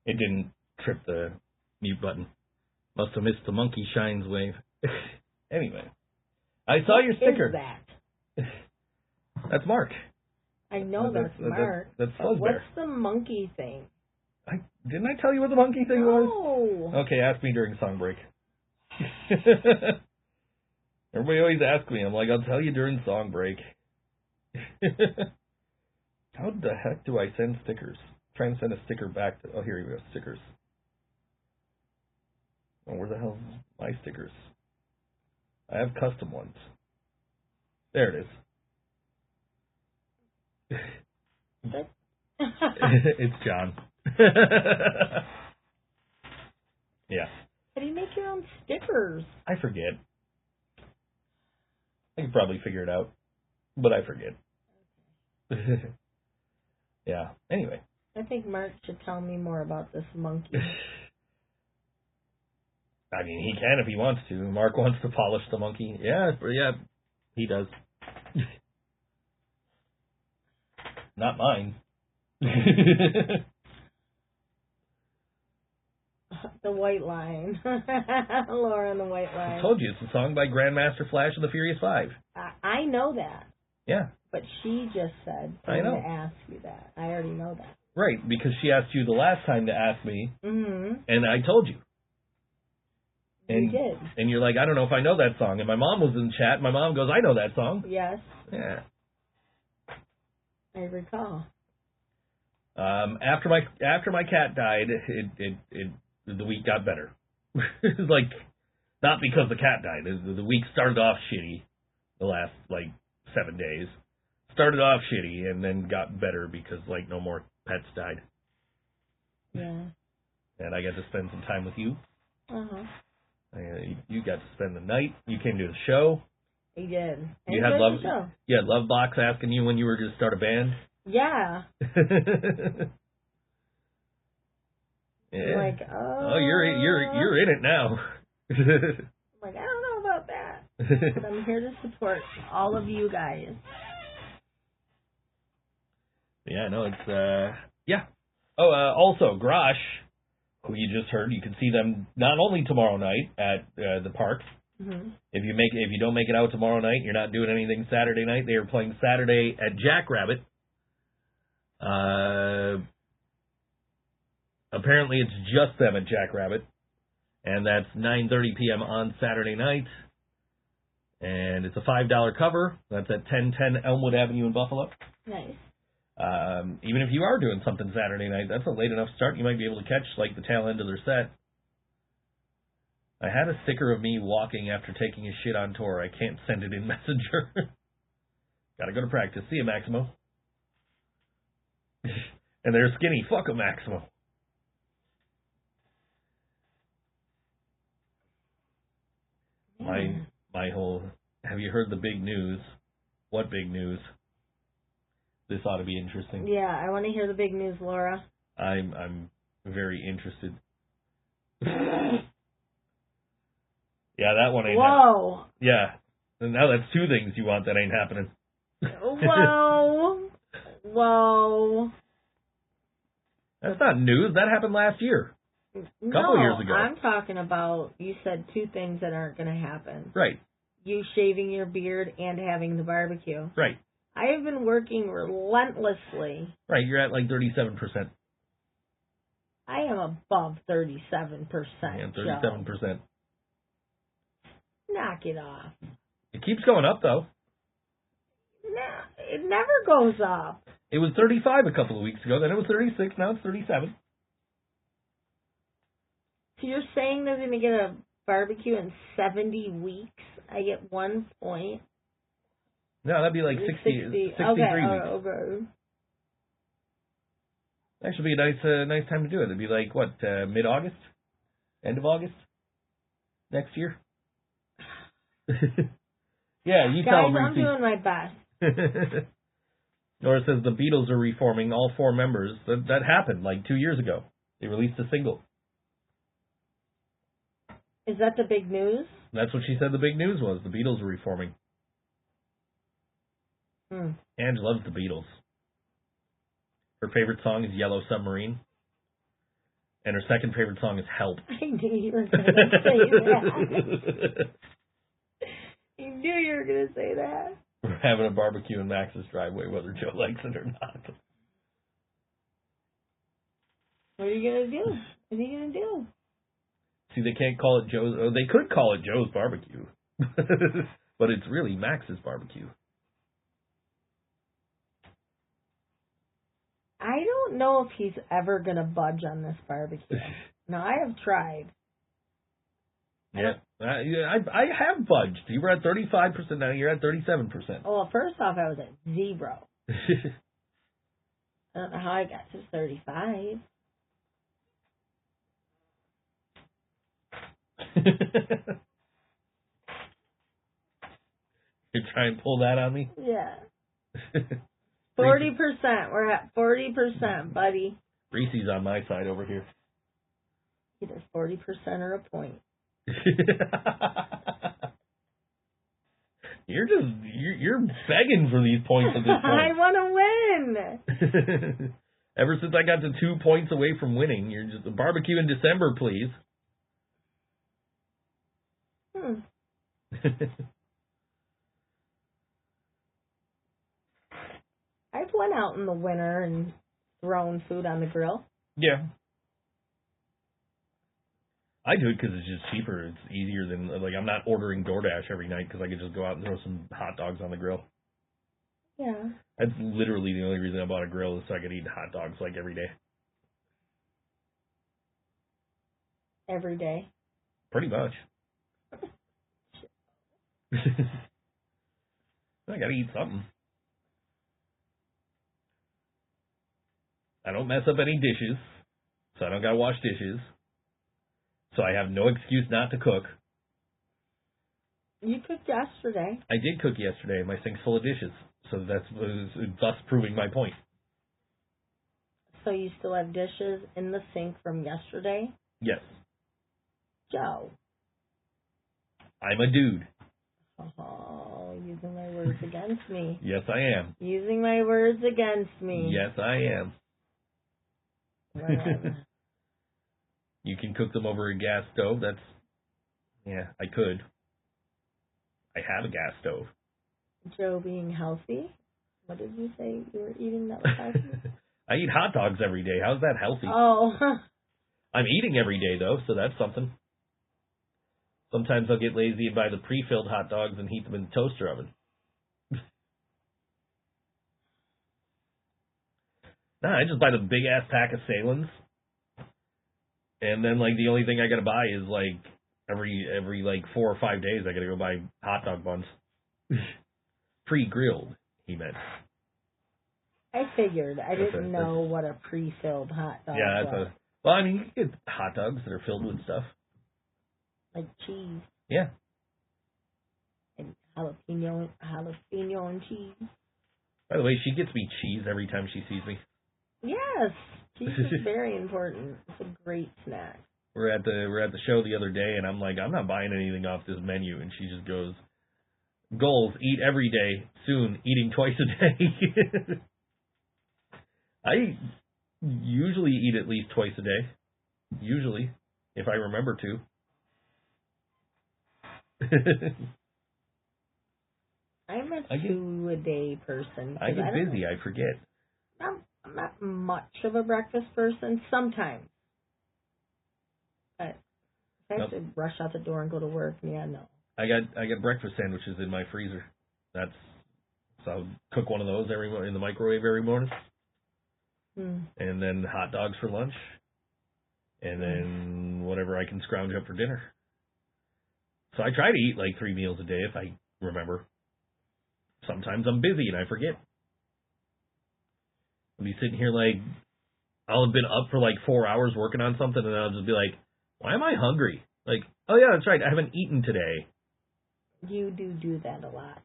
It didn't trip the mute button. Must have missed the monkey shines wave. Anyway, I saw your sticker. What is that? That's Mark. I know that's Mark. That's What's Fuzzbear. the monkey thing? Didn't I tell you what the monkey thing was? No. Okay, ask me during song break. Everybody always asks me. I'm like, I'll tell you during song break. How the heck do I send stickers? Try and send a sticker back to... Oh, here we go. Stickers. Oh, where the hell are my stickers? I have custom ones. There it is. It's John. Yeah. How do you make your own stickers? I forget. I could probably figure it out, but I forget. Yeah. Anyway. I think Mark should tell me more about this monkey. I mean, he can if he wants to. Mark wants to polish the monkey. Yeah, he does. Not mine. The White Line. Laura and the White Line. I told you, it's a song by Grandmaster Flash of the Furious Five. I know that. Yeah. But she just said I know. to ask you that. I already know that. Right, because she asked you the last time to ask me, and I told you. And, you did. And you're like, I don't know if I know that song. And my mom was in chat. My mom goes, I know that song. Yes. Yeah. I recall. After my cat died, the week got better. Like, not because the cat died. The week started off shitty. The last 7 days started off shitty, and then got better because no more pets died. Yeah. And I got to spend some time with you. You got to spend the night. You came to the show. I did. You had Love Box asking you when you were going to start a band. Yeah. Yeah. Like, you're in it now. Like, I don't know about that. But I'm here to support all of you guys. Yeah, no, it's yeah. Oh, also Grosh, who you just heard, you can see them not only tomorrow night at the park. If you don't make it out tomorrow night, you're not doing anything Saturday night. They are playing Saturday at Jackrabbit. Apparently it's just them at Jackrabbit, and that's 9:30 p.m. on Saturday night. And it's a $5 cover. That's at 1010 Elmwood Avenue in Buffalo. Nice. Even if you are doing something Saturday night, that's a late enough start. You might be able to catch the tail end of their set. I had a sticker of me walking after taking a shit on tour. I can't send it in Messenger. Gotta go to practice. See you, Maximo. And they're skinny. Fuck a Maximo. My whole... Have you heard the big news? What big news? This ought to be interesting. Yeah, I want to hear the big news, Laura. I'm very interested. Yeah, that one ain't Whoa. Yeah. And now that's two things you want that ain't happening. Whoa. Whoa. That's not news. That happened last year. A couple years ago. I'm talking about, you said two things that aren't going to happen. Right. You shaving your beard and having the barbecue. Right. I have been working relentlessly. Right, you're at 37%. I am above 37%. Yeah, 37%. Joe. Knock it off. It keeps going up, though. No, it never goes up. It was 35 a couple of weeks ago, then it was 36, now it's 37. So you're saying they're going to get a barbecue in 70 weeks? I get 1 point. No, that'd be 63 weeks. Okay. That should be a nice time to do it. It'd be mid-August? End of August? Next year? Yeah, you tell them. Guys, I'm doing my best. Nora says the Beatles are reforming all 4 members. That happened 2 years ago. They released a single. Is that the big news? That's what she said the big news was. The Beatles are reforming. Ange loves the Beatles. Her favorite song is Yellow Submarine. And her second favorite song is Help. I knew you were going to say that. You knew you were going to say that. We're having a barbecue in Max's driveway, whether Joe likes it or not. What are you going to do? What are you going to do? See, they can't call it Joe's. Oh, they could call it Joe's barbecue. But it's really Max's barbecue. I don't know if he's ever going to budge on this barbecue. No, I have tried. Yeah, I have budged. You were at 35%, now you're at 37%. Well, first off, I was at 0. I don't know how I got to 35. You're trying to pull that on me? Yeah. 40%. We're at 40%, buddy. Reese's on my side over here. Either 40% or a point. You're begging for these points at this point. I want to win. Ever since I got to 2 points away from winning, you're just a barbecue in December, please. I've went out in the winter and thrown food on the grill. Yeah. I do it because it's just cheaper. It's easier than, like, I'm not ordering DoorDash every night because I could just go out and throw some hot dogs on the grill. Yeah. That's literally the only reason I bought a grill is so I could eat hot dogs, like, every day. Every day? Pretty much. I gotta eat something. I don't mess up any dishes, so I don't gotta wash dishes. So I have no excuse not to cook. You cooked yesterday. I did cook yesterday. My sink's full of dishes, so that's thus proving my point. So you still have dishes in the sink from yesterday? Yes. Joe. I'm a dude. Oh, using my words against me. Yes, I am. Using my words against me. Yes, I am. Whatever. You can cook them over a gas stove. Yeah, I could. I have a gas stove. Joe being healthy? What did you say you were eating that was healthy? I eat hot dogs every day. How's that healthy? Oh. I'm eating every day, though, so that's something. Sometimes I'll get lazy and buy the pre-filled hot dogs and heat them in the toaster oven. Nah, I just buy the big-ass pack of Salins. And then, like, the only thing I gotta buy is, like, every like, 4 or 5 days, I gotta go buy hot dog buns. Pre-grilled, he meant. I figured. I didn't know what a pre-filled hot dog was. Well, I mean, you can get hot dogs that are filled with stuff. Like cheese. Yeah. And jalapeno and cheese. By the way, she gets me cheese every time she sees me. Yes. Cheese is very important. It's a great snack. We're at the show the other day, and I'm like, I'm not buying anything off this menu, and she just goes, goals, eat every day, soon, eating twice a day. I usually eat at least twice a day. Usually, if I remember to. I'm a 2-a-day person. I get busy. I forget. I'm not much of a breakfast person. Sometimes. But if I have to rush out the door and go to work, yeah, no. I got breakfast sandwiches in my freezer. So I'll cook one of those in the microwave every morning. And then hot dogs for lunch. And then whatever I can scrounge up for dinner. So I try to eat like 3 meals a day if I remember. Sometimes I'm busy and I forget. I'll be sitting here like, I'll have been up for like 4 hours working on something, and I'll just be like, why am I hungry? Like, oh yeah, that's right, I haven't eaten today. You do that a lot.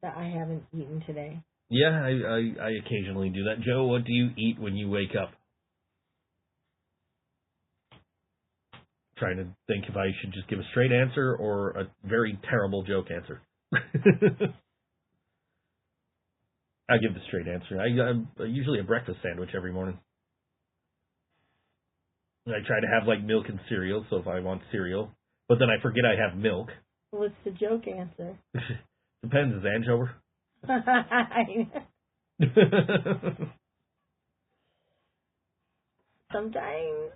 That I haven't eaten today. Yeah, I occasionally do that. Joe, what do you eat when you wake up? Trying to think if I should just give a straight answer or a very terrible joke answer. I give the straight answer. I'm usually a breakfast sandwich every morning. I try to have, like, milk and cereal, so if I want cereal. But then I forget I have milk. What's the joke answer? Depends, is Ange over? Sometimes.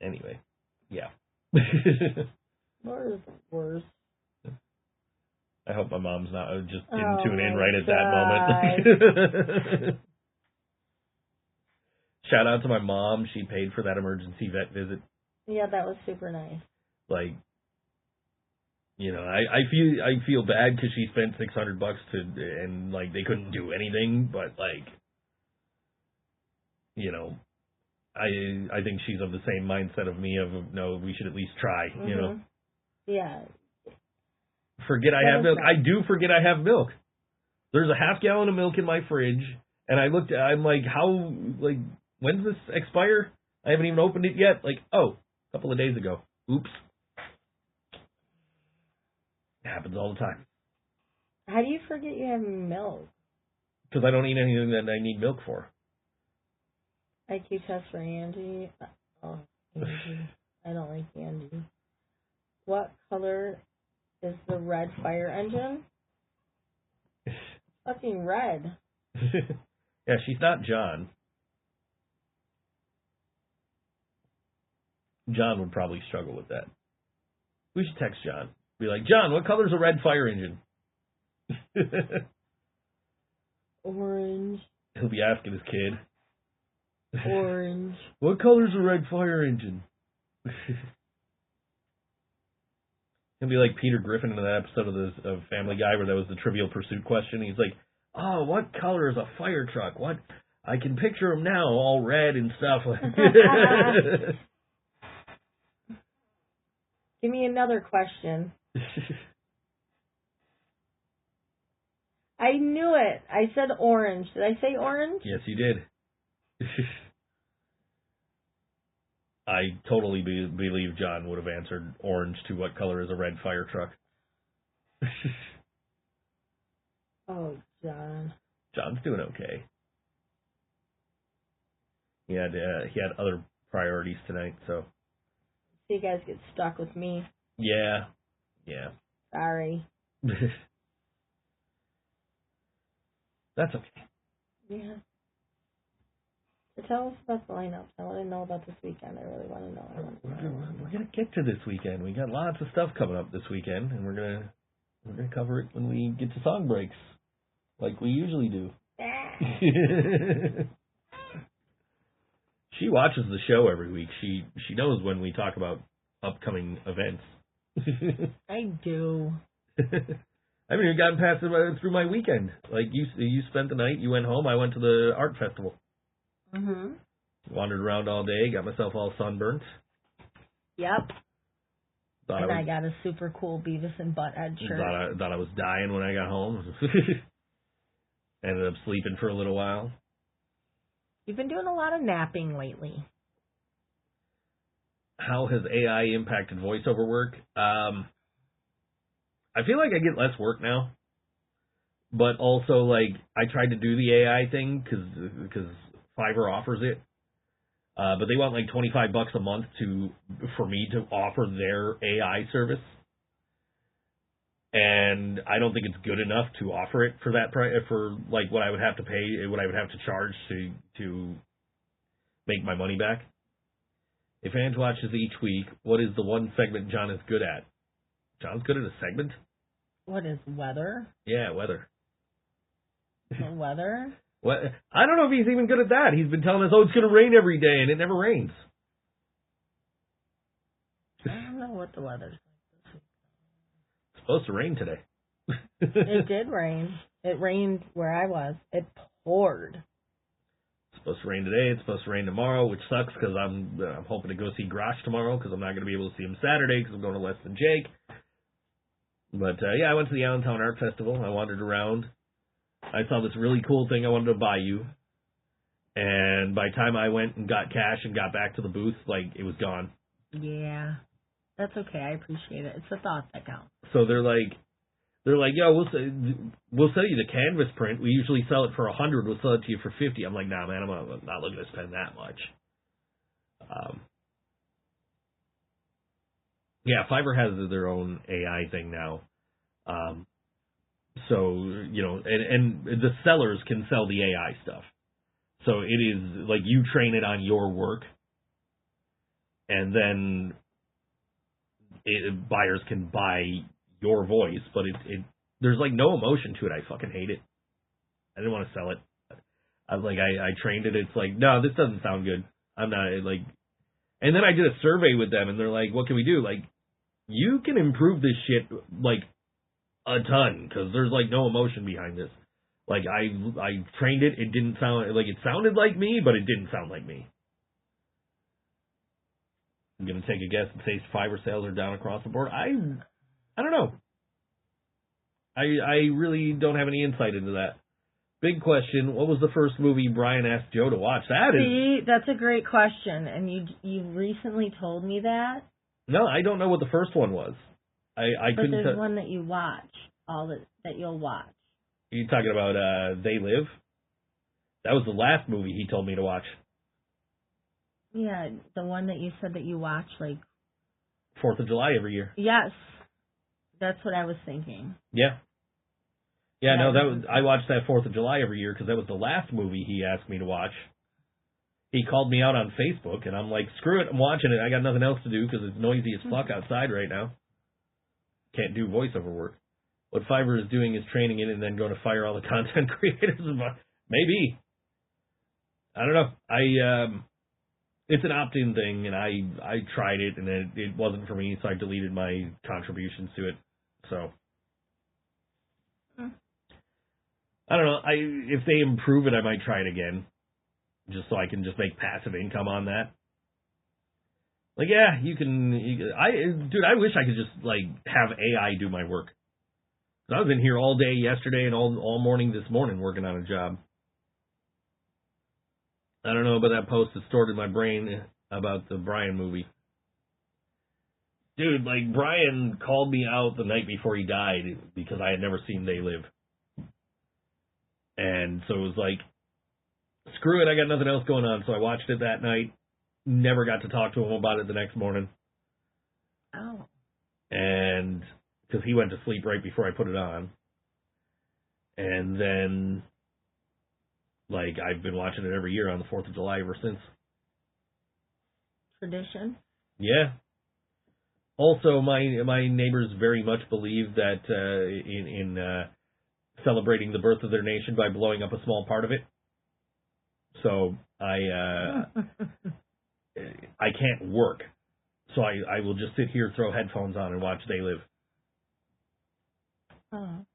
Anyway, yeah. Or is it worse? I hope my mom's not just didn't Oh tune in my right at that moment. Shout out to my mom. She paid for that emergency vet visit. Yeah, that was super nice. Like, you know, I feel bad because she spent $600 and like they couldn't do anything, but like, you know, I think she's of the same mindset of me of no, we should at least try. Mm-hmm. You know. Yeah. Forget I have milk. I do forget I have milk. There's a half gallon of milk in my fridge, and I'm like, how, like, when's this expire? I haven't even opened it yet. Like, oh, a couple of days ago. Oops. It happens all the time. How do you forget you have milk? Because I don't eat anything that I need milk for. IQ test for Angie. Oh, Angie. I don't like Angie. What color is the red fire engine? Fucking red. Yeah, she's not John. John would probably struggle with that. We should text John. Be like, John, what color's a red fire engine? Orange. He'll be asking his kid. Orange. What color's a red fire engine? He'll be like Peter Griffin in that episode of Family Guy where that was the Trivial Pursuit question. He's like, oh, what color is a fire truck? What? I can picture him now, all red and stuff. Give me another question. I knew it. I said orange. Did I say orange? Yes, you did. I totally believe John would have answered orange to what color is a red fire truck. Oh, John. John's doing okay. He had other priorities tonight, so. You guys get stuck with me. Yeah. Sorry. That's okay. Yeah. So tell us about the lineups. I want to know about this weekend. I really want to know. We're gonna get to this weekend. We got lots of stuff coming up this weekend, and we're gonna cover it when we get to song breaks, like we usually do. She watches the show every week. She knows when we talk about upcoming events. I do. I haven't even gotten past through my weekend. Like you spent the night. You went home. I went to the art festival. Mhm. Wandered around all day. Got myself all sunburnt. Yep. Thought I got a super cool Beavis and Butthead shirt. Thought I was dying when I got home. Ended up sleeping for a little while. You've been doing a lot of napping lately. How has AI impacted voiceover work? I feel like I get less work now. But also, like, I tried to do the AI thing because Fiverr offers it. But they want like $25 a month for me to offer their AI service. And I don't think it's good enough to offer it for that price, for like what I would have to pay, what I would have to charge to make my money back. If Ange watches each week, what is the one segment John is good at? John's good at a segment? What is weather? Yeah, weather. The weather? What? I don't know if he's even good at that. He's been telling us, oh, it's going to rain every day, and it never rains. I don't know what the weather's like this week. It's supposed to rain today. It did rain. It rained where I was. It poured. It's supposed to rain today. It's supposed to rain tomorrow, which sucks because I'm hoping to go see Grosh tomorrow because I'm not going to be able to see him Saturday because I'm going to Less Than Jake. But, yeah, I went to the Allentown Art Festival. I wandered around. I saw this really cool thing I wanted to buy you. And by the time I went and got cash and got back to the booth, like, it was gone. Yeah. That's okay. I appreciate it. It's the thought that counts. So they're like, They're like, yo, we'll sell you the canvas print. We usually sell it for $100. We'll sell it to you for $50. I'm like, nah, man, I'm not looking to spend that much. Yeah, Fiverr has their own AI thing now. So, and the sellers can sell the AI stuff. So it is like you train it on your work, and then buyers can buy your voice, but there's like no emotion to it. I fucking hate it. I didn't want to sell it. I was like, I trained it. It's like, no, this doesn't sound good. I'm not like, and then I did a survey with them and they're like, what can we do? Like, you can improve this shit like a ton because there's like no emotion behind this. Like I trained it. It didn't sound like it sounded like me, but it didn't sound like me. I'm going to take a guess and say Fiverr sales are down across the board. I don't know. I really don't have any insight into that. Big question. What was the first movie Brian asked Joe to watch? That's a great question, and you recently told me that. No, I don't know what the first one was. I but couldn't. There's one that you watch, that you'll watch. Are you talking about They Live? That was the last movie he told me to watch. Yeah, the one that you said that you watch like 4th of July every year. Yes, that's what I was thinking. Yeah. Yeah, no, I watched that 4th of July every year because that was the last movie he asked me to watch. He called me out on Facebook, and I'm like, screw it, I'm watching it. I got nothing else to do because it's noisy as fuck outside right now. Can't do voiceover work. What Fiverr is doing is training it and then going to fire all the content creators. Maybe. I don't know. It's an opt-in thing, and I tried it, and it wasn't for me, so I deleted my contributions to it. So I don't know. If they improve it, I might try it again, just so I can just make passive income on that. Like, yeah, I wish I could just like have AI do my work. I was in here all day yesterday and all morning this morning working on a job. I don't know about that post that stored in my brain about the Brian movie. Dude, like, Brian called me out the night before he died because I had never seen They Live. And so it was like, screw it, I got nothing else going on. So I watched it that night. Never got to talk to him about it the next morning. Oh. And because he went to sleep right before I put it on. And then, like, I've been watching it every year on the 4th of July ever since. Tradition? Yeah. Also, my neighbors very much believe that in celebrating the birth of their nation by blowing up a small part of it. So I can't work. So I will just sit here, throw headphones on, and watch They Live. Oh.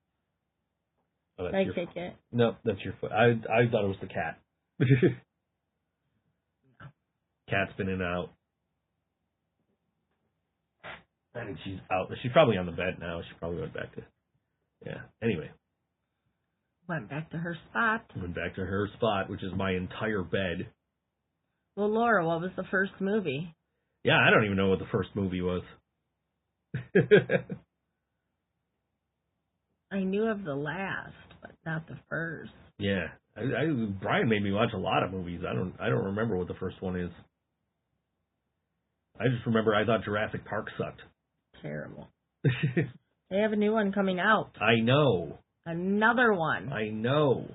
Oh, I take it. No, that's your foot. I thought it was the cat. Cat's been in and out. I think she's out. She's probably on the bed now. She probably went back to... Yeah. Anyway. Went back to her spot. Went back to her spot, which is my entire bed. Well, Laura, what was the first movie? Yeah, I don't even know what the first movie was. I knew of the last, but not the first. Yeah. Brian made me watch a lot of movies. I don't remember what the first one is. I just remember I thought Jurassic Park sucked. Terrible. They have a new one coming out. I know. Another one. I know.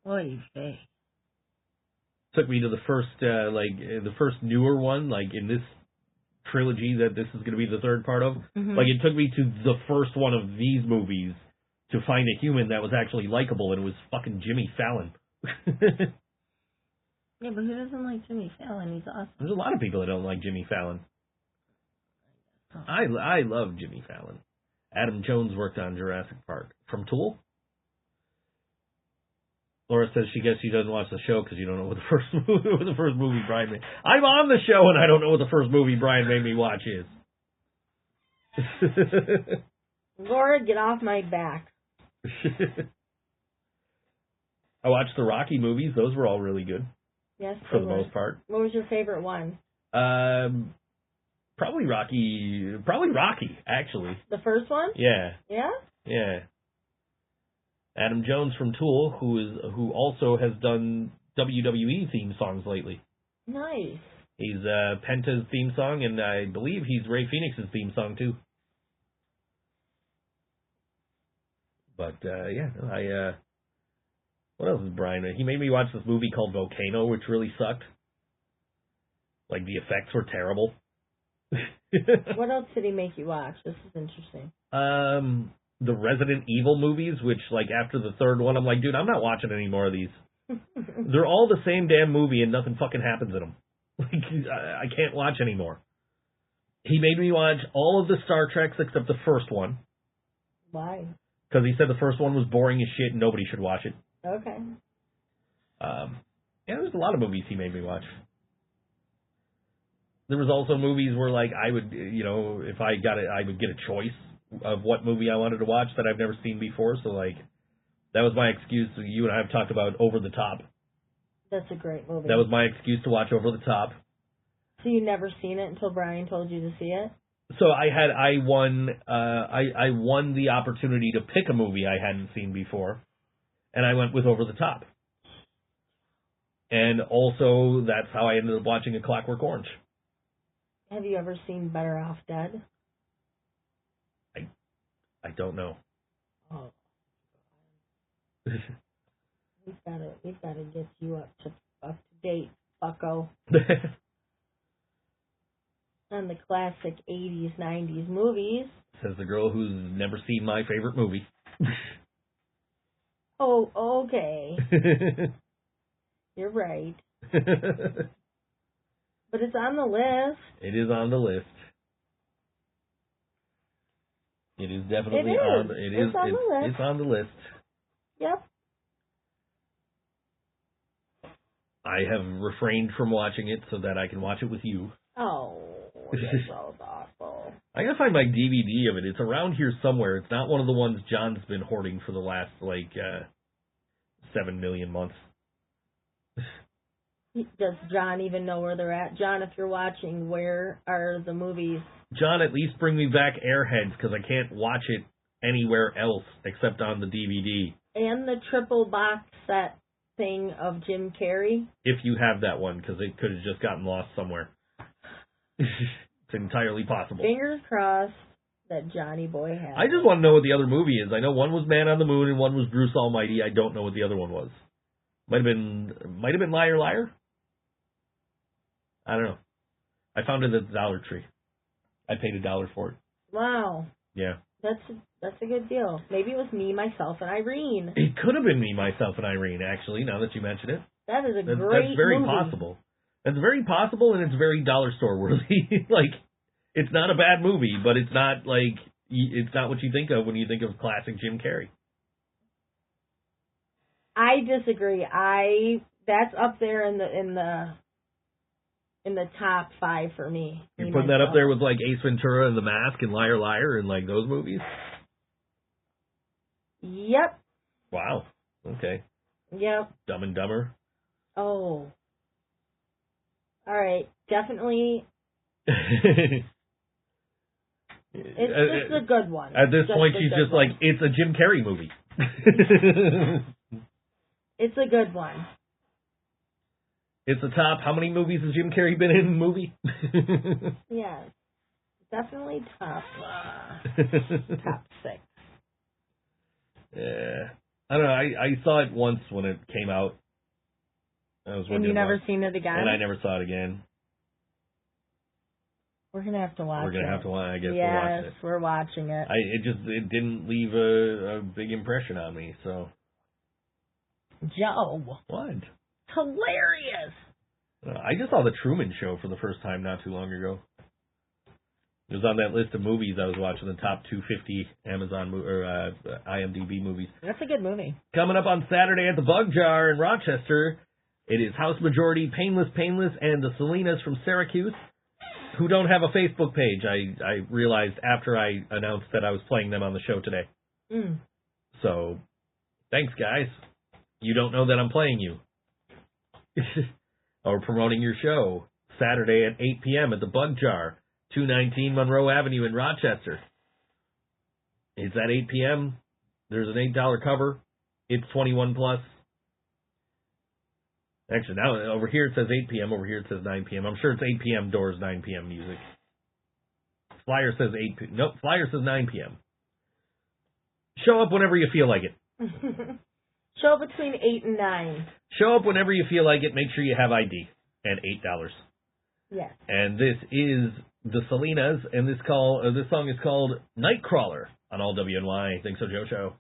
Oy vey. Took me to the first newer one, like in this trilogy that this is going to be the third part of. Mm-hmm. Like, it took me to the first one of these movies to find a human that was actually likable, and it was fucking Jimmy Fallon. Yeah, but who doesn't like Jimmy Fallon? He's awesome. There's a lot of people that don't like Jimmy Fallon. I love Jimmy Fallon. Adam Jones worked on Jurassic Park. From Tool? Laura says she guess she doesn't watch the show because you don't know what the first movie Brian made. I'm on the show and I don't know what the first movie Brian made me watch is. Laura, get off my back. I watched the Rocky movies. Those were all really good. Yes, for the most part. What was your favorite one? Probably Rocky, actually. The first one? Yeah. Yeah? Yeah. Adam Jones from Tool, who also has done WWE theme songs lately. Nice. He's Penta's theme song, and I believe he's Ray Phoenix's theme song too. But what else is Brian? He made me watch this movie called Volcano, which really sucked. Like, the effects were terrible. What else did he make you watch? This is interesting. The Resident Evil movies, which, like, after the third one, I'm like, dude, I'm not watching any more of these. They're all the same damn movie, and nothing fucking happens in them. Like, I can't watch anymore. He made me watch all of the Star Treks except the first one. Why? Because he said the first one was boring as shit and nobody should watch it. Okay. There's a lot of movies he made me watch. There was also movies where, like, I would, if I got it, I would get a choice of what movie I wanted to watch that I've never seen before. So, like, that was my excuse. You and I have talked about Over the Top. That's a great movie. That was my excuse to watch Over the Top. So you never seen it until Brian told you to see it? So I won the opportunity to pick a movie I hadn't seen before, and I went with Over the Top. And also, that's how I ended up watching A Clockwork Orange. Have you ever seen Better Off Dead? I don't know. Oh. We've gotta get you up to date, fucko. On the classic 80s, 90s movies. Says the girl who's never seen my favorite movie. Oh, okay. You're right. But it's on the list. It is on the list. It is definitely on the list. It's on the list. Yep. I have refrained from watching it so that I can watch it with you. Oh, that's so awful. I gotta find my DVD of it. It's around here somewhere. It's not one of the ones John's been hoarding for the last, 7 million months. Does John even know where they're at? John, if you're watching, where are the movies? John, at least bring me back Airheads, because I can't watch it anywhere else except on the DVD. And the triple box set thing of Jim Carrey? If you have that one, because it could have just gotten lost somewhere. It's entirely possible. Fingers crossed that Johnny Boy has. I just want to know what the other movie is. I know one was Man on the Moon and one was Bruce Almighty. I don't know what the other one was. Might have been Liar Liar? I don't know. I found it at the Dollar Tree. I paid $1 for it. Wow. Yeah. That's a good deal. Maybe it was Me, Myself, and Irene. It could have been Me, Myself, and Irene, actually, now that you mention it. That is great That's very movie. possible. That's very possible, and it's very dollar store worthy. Like, it's not a bad movie, but it's not it's not what you think of when you think of classic Jim Carrey. I disagree. That's up there in the top 5 for me. You're putting that up there with like Ace Ventura and The Mask and Liar Liar and like those movies? Yep. Wow. Okay. Yep. Dumb and Dumber. Oh. All right. Definitely. It's just a good one. At this point, she's just like, it's a Jim Carrey movie. It's a good one. It's a top. How many movies has Jim Carrey been in? Movie? Yeah, definitely top 6. Yeah, I don't know. I saw it once when it came out. And you never seen it again? And I never saw it again. We're gonna have to watch it. We're gonna have to watch. I guess yes, we're watching it. It didn't leave a big impression on me. So. Joe. What? Hilarious. I just saw The Truman Show for the first time not too long ago. It was on that list of movies I was watching, the top 250 IMDb movies. That's a good movie. Coming up on Saturday at the Bug Jar in Rochester, it is House Majority, Painless, and the Salinas from Syracuse, who don't have a Facebook page. I realized after I announced that I was playing them on the show today. Mm. So, thanks, guys. You don't know that I'm playing you. Or promoting your show. Saturday at 8 p.m. at the Bug Jar, 219 Monroe Avenue in Rochester. It's at 8 p.m. There's an $8 cover. It's 21 plus. Actually, now over here it says 8 p.m. Over here it says 9 p.m. I'm sure it's 8 p.m. doors, 9 p.m. music. Flyer says 8 p.m. Nope, flyer says 9 p.m. Show up whenever you feel like it. Show up between 8 and 9. Show up whenever you feel like it. Make sure you have ID. And $8. Yes. And this is the Salinas, and this song is called Nightcrawler on All WNY. ThinkSoJoe Show.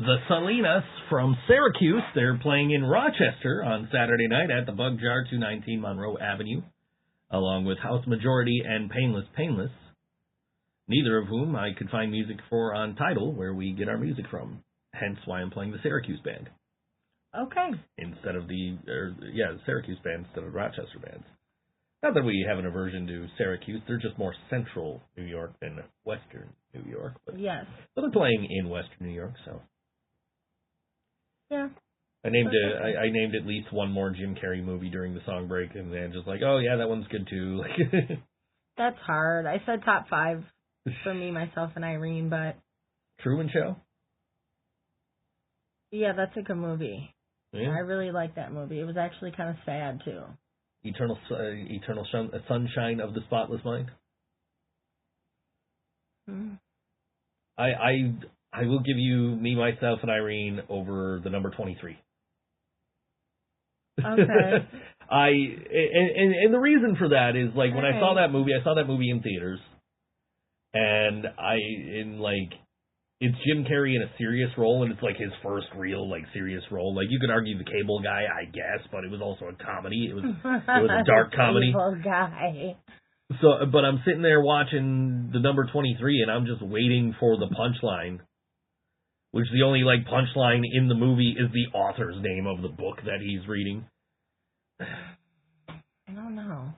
The Salinas from Syracuse. They're playing in Rochester on Saturday night at the Bug Jar, 219 Monroe Avenue, along with House Majority and Painless, neither of whom I could find music for on Tidal, where we get our music from. Hence why I'm playing the Syracuse band. Okay. Instead of the Syracuse band instead of Rochester bands. Not that we have an aversion to Syracuse. They're just more central New York than western New York. But, yes. But they're playing in western New York, so. Yeah. I named at least one more Jim Carrey movie during the song break, and then just like, oh yeah, that one's good too. That's hard. I said top 5 for me, myself, and Irene, but Truman Show. Yeah, that's a good movie. Yeah. I really like that movie. It was actually kind of sad too. Eternal Sunshine of the Spotless Mind. I will give you Me, Myself, and Irene over the number 23. Okay. And the reason for that is, like, when I saw that movie in theaters, and it's Jim Carrey in a serious role, and it's like his first real, like, serious role. Like, you could argue The Cable Guy, I guess, but it was also a comedy. It was a dark comedy. Cable Guy. So, but I'm sitting there watching the number 23, and I'm just waiting for the punchline, which the only, like, punchline in the movie is the author's name of the book that he's reading. I don't know.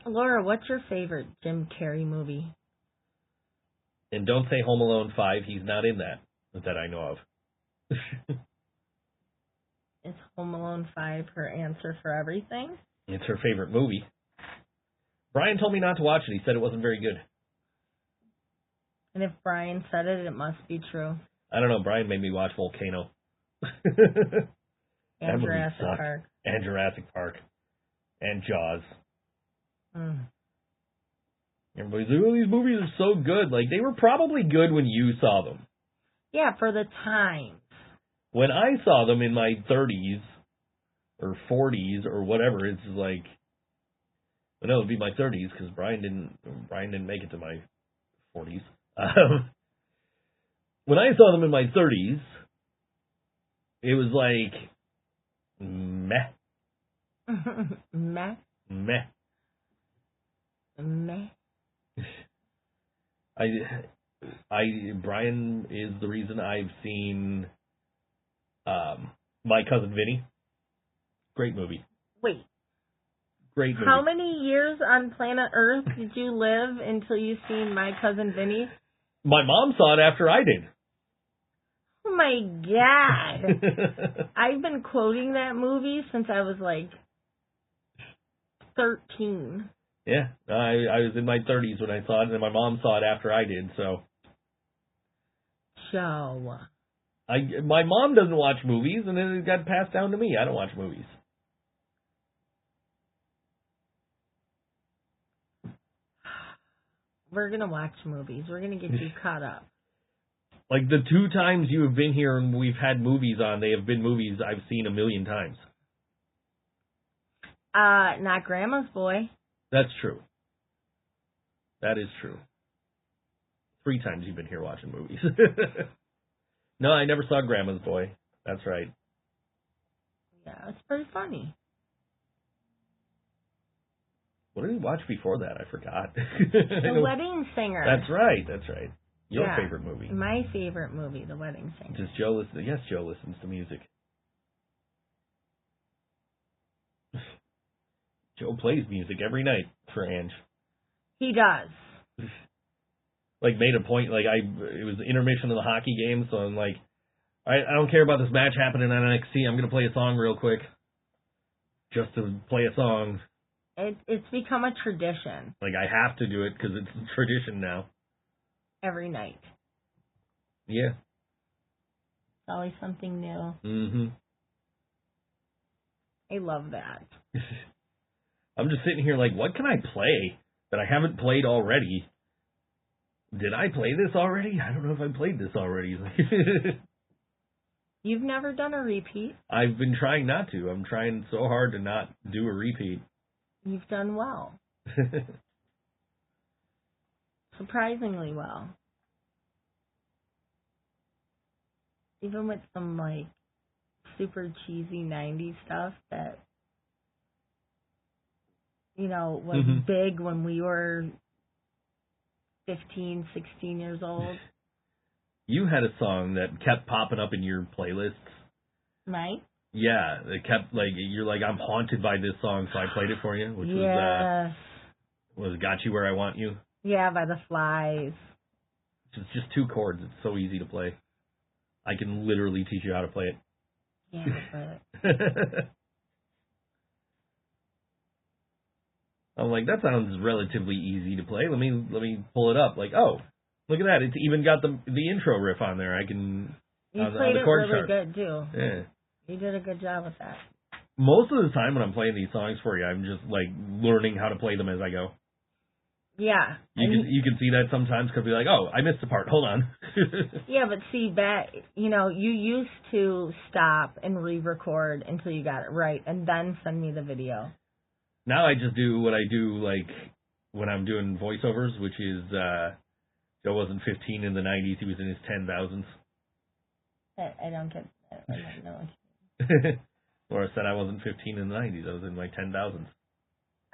Laura, what's your favorite Jim Carrey movie? And don't say Home Alone 5. He's not in that I know of. Is Home Alone 5 her answer for everything? It's her favorite movie. Brian told me not to watch it. He said it wasn't very good. And if Brian said it, it must be true. I don't know. Brian made me watch Volcano. And Jurassic Park. And Jurassic Park. And Jaws. Everybody's like, oh, these movies are so good. Like, they were probably good when you saw them. Yeah, for the time. When I saw them in my 30s or 40s or whatever, it's like, well, no, it would be my 30s because Brian didn't make it to my 40s. When I saw them in my 30s, it was like meh. Meh. Meh. Meh. Brian is the reason I've seen My Cousin Vinny. Great movie. Wait. Great movie. How many years on planet Earth did you live until you seen My Cousin Vinny? My mom saw it after I did. Oh my God. I've been quoting that movie since I was like 13. Yeah, I was in my 30s when I saw it, and my mom saw it after I did, so. Joe. My mom doesn't watch movies, and then it got passed down to me. I don't watch movies. We're going to watch movies. We're going to get you caught up. Like, the 2 times you have been here and we've had movies on, they have been movies I've seen a million times. Not Grandma's Boy. That's true. That is true. 3 times you've been here watching movies. No, I never saw Grandma's Boy. That's right. Yeah, it's pretty funny. What did we watch before that? I forgot. The Wedding Singer. That's right. That's right. Your favorite movie. My favorite movie, The Wedding Singer. Does Joe listen? Yes, Joe listens to music. Joe plays music every night for Ange. He does. Like, made a point, like, it was intermission of the hockey game, so I'm like, I don't care about this match happening on NXT, I'm going to play a song real quick. Just to play a song. It's become a tradition. Like, I have to do it because it's a tradition now. Every night. Yeah. It's always something new. Mm-hmm. I love that. I'm just sitting here like, what can I play that I haven't played already? Did I play this already? I don't know if I played this already. You've never done a repeat? I've been trying not to. I'm trying so hard to not do a repeat. You've done well. Surprisingly well. Even with some, like, super cheesy 90s stuff that, you know, was big when we were 15, 16 years old. You had a song that kept popping up in your playlists. Right? Yeah, it kept, like, you're like, I'm haunted by this song, so I played it for you, which was Got You Where I Want You. Yeah, by the Flies. It's just 2 chords. It's so easy to play. I can literally teach you how to play it. Yeah, but... I'm like, that sounds relatively easy to play. Let me pull it up. Like, oh, look at that. It's even got the intro riff on there. I can... You played it really good, too. Yeah. You did a good job with that. Most of the time when I'm playing these songs for you, I'm just like learning how to play them as I go. Yeah. You can see that sometimes because you're like, oh, I missed a part. Hold on. Yeah, but see, you used to stop and re-record until you got it right, and then send me the video. Now I just do what I do, like, when I'm doing voiceovers, which is, Joe wasn't 15 in the 90s, he was in his 10,000s. I don't get that. I don't know. Laura said I wasn't 15 in the 90s, I was in my 10,000s.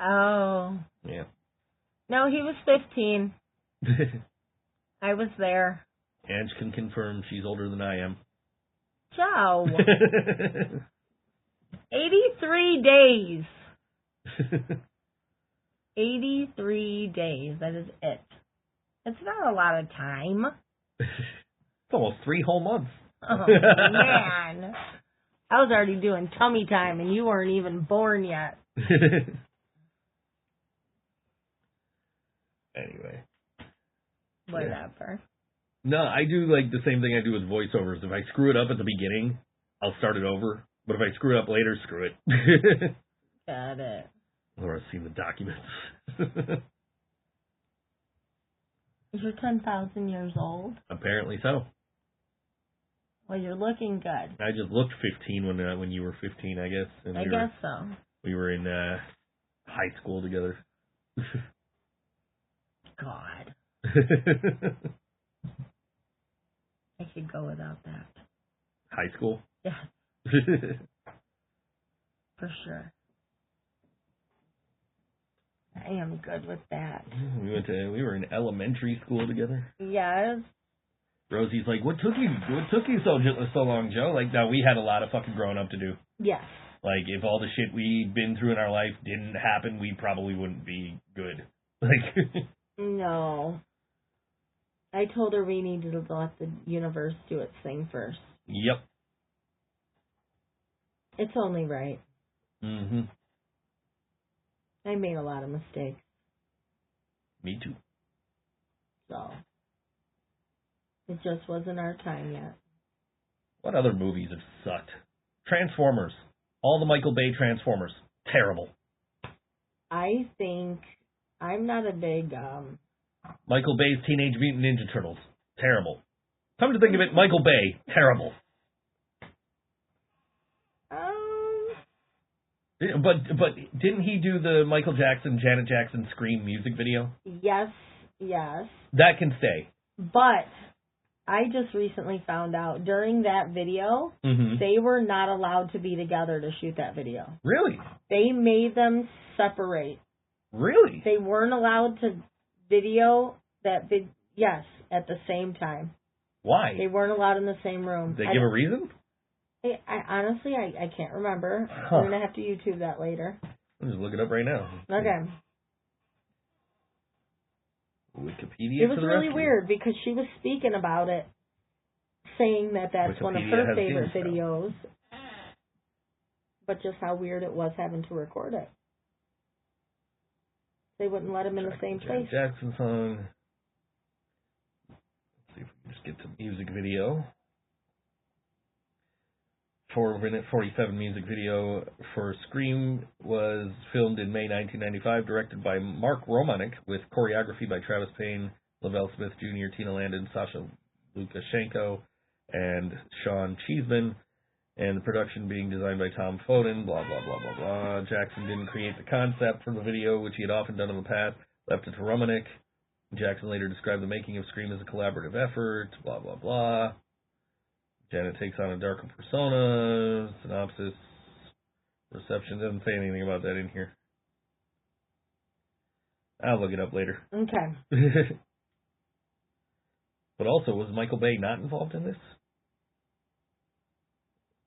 Oh. Yeah. No, he was 15. I was there. Ange can confirm she's older than I am. Joe. 83 days. 83 days. That is it. It's not a lot of time. It's almost 3 whole months. Oh, man. I was already doing tummy time, and you weren't even born yet. Anyway. Whatever. No, I do like the same thing I do with voiceovers. If I screw it up at the beginning, I'll start it over. But if I screw it up later, screw it. Got it. Laura's seen the documents. You're 10,000 years old? Apparently so. Well, you're looking good. I just looked 15 when you were 15, I guess. And I guess so. We were in high school together. God. I could go without that. High school? Yeah. For sure. I am good with that. We were in elementary school together. Yes. Rosie's like, what took you so long, Joe? Like, no, we had a lot of fucking growing up to do. Yes. Like, if all the shit we'd been through in our life didn't happen, we probably wouldn't be good. Like, no. I told her we needed to let the universe do its thing first. Yep. It's only right. Mm-hmm. I made a lot of mistakes. Me too. So, it just wasn't our time yet. What other movies have sucked? Transformers. All the Michael Bay Transformers. Terrible. I think I'm not a big, Michael Bay's Teenage Mutant Ninja Turtles. Terrible. Come to think of it, Michael Bay. Terrible. But didn't he do the Michael Jackson, Janet Jackson Scream music video? Yes. That can stay. But I just recently found out during that video, they were not allowed to be together to shoot that video. Really? They made them separate. Really? They weren't allowed to video that yes, at the same time. Why? They weren't allowed in the same room. Did they give a reason? I honestly can't remember. I'm going to have to YouTube that later. I'll just look it up right now. Okay. Wikipedia. It was really weird because she was speaking about it, saying that that's Wikipedia one of her favorite stuff. videos, but just how weird it was having to record it. They wouldn't let him in the same place. Jackson song. Let's see if we can just get to music video. 4-minute 47 music video for Scream was filmed in May 1995, directed by Mark Romanek, with choreography by Travis Payne, Lavelle Smith Jr., Tina Landon, Sasha Lukashenko, and Sean Cheeseman, and the production being designed by Tom Foden, blah, blah, blah, blah, blah. Jackson didn't create the concept for the video, which he had often done in the past, left it to Romanek. Jackson later described the making of Scream as a collaborative effort, blah, blah, blah. Janet takes on a darker persona. Synopsis. Reception doesn't say anything about that in here. I'll look it up later. Okay. But also, was Michael Bay not involved in this?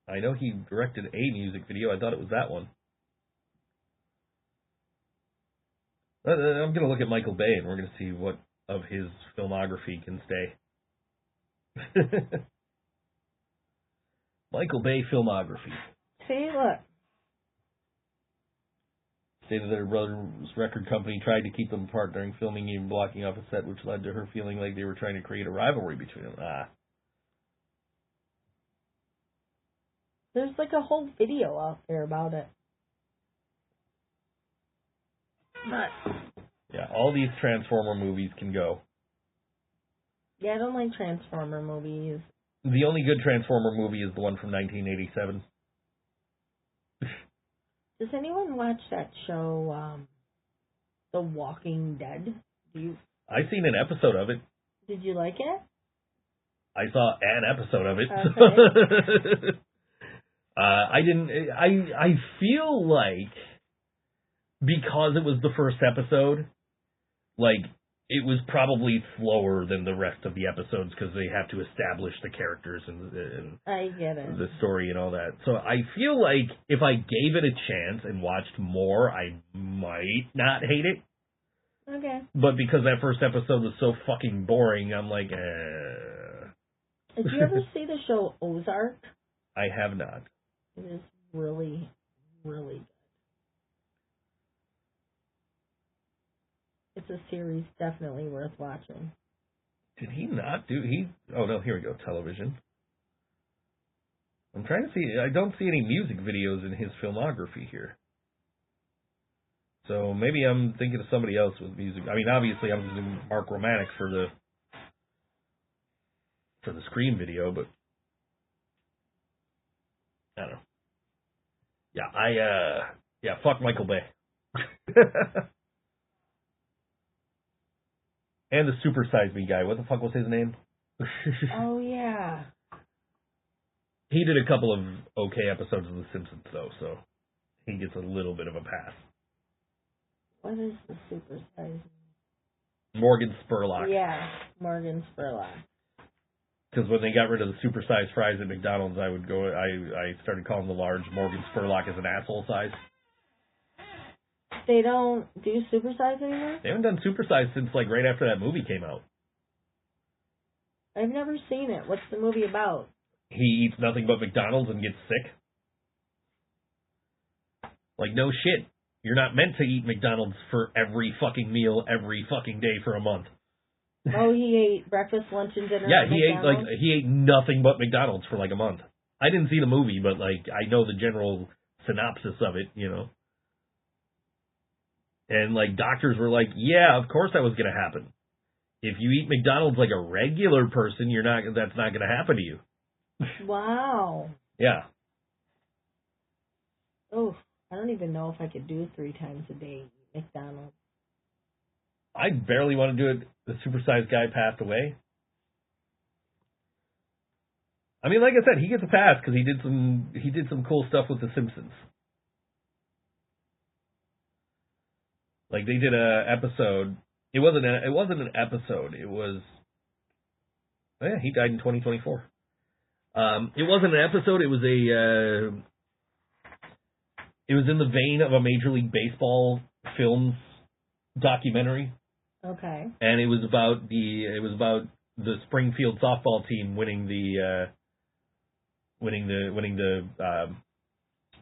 I know he directed a music video. I thought it was that one. I'm going to look at Michael Bay, and we're going to see what of his filmography can stay. Michael Bay filmography. See, look. Stated that her brother's record company tried to keep them apart during filming, even blocking off a set, which led to her feeling like they were trying to create a rivalry between them. There's like a whole video out there about it. But Yeah, all these Transformer movies can go. yeah, I don't like Transformer movies. The only good Transformer movie is the one from 1987. Does anyone watch that show, The Walking Dead? I've seen an episode of it. Did you like it? I saw an episode of it. Okay. I didn't. I feel like because it was the first episode, like it was probably slower than the rest of the episodes because they have to establish the characters and I get it. the story and all that. So I feel like if I gave it a chance and watched more, I might not hate it. Okay. But because that first episode was so fucking boring, I'm like, Did you ever see the show Ozark? I have not. It is really, really good. It's a series definitely worth watching. Did he not do Oh no, here we go, television. I'm trying to see, I don't see any music videos in his filmography here. So maybe I'm thinking of somebody else with music. I mean, obviously I'm using Mark Romanek for the Scream video, but I don't know. Yeah, fuck Michael Bay. And the Super Size Me guy. What the fuck was his name? Oh, yeah. He did a couple of okay episodes of The Simpsons, though, so he gets a little bit of a pass. What is the Super Size? Morgan Spurlock. Yeah, Morgan Spurlock. Because when they got rid of the super-sized fries at McDonald's, I started calling the large Morgan Spurlock as an asshole size. They don't do Super Size anymore? They haven't done super-size since, like, right after that movie came out. I've never seen it. What's the movie about? He eats nothing but McDonald's and gets sick. Like, no shit. You're not meant to eat McDonald's for every fucking meal, every fucking day for a month. Oh, he ate breakfast, lunch, and dinner. Yeah, at he ate nothing but McDonald's for like a month. I didn't see the movie, but like I know the general synopsis of it, you know. And like doctors were like, "Yeah, of course that was going to happen. If you eat McDonald's like a regular person, that's not going to happen to you." Wow. Yeah. Oh, I don't even know if I could do 3 times a day eat McDonald's. I barely want to do it. The supersized guy passed away. I mean, like I said, he gets a pass because he did some cool stuff with The Simpsons. Like they did a episode. It wasn't an episode. It was. Oh yeah, he died in 2024. It wasn't an episode. It was It was in the vein of a Major League Baseball films documentary. Okay. And it was about the Springfield softball team winning the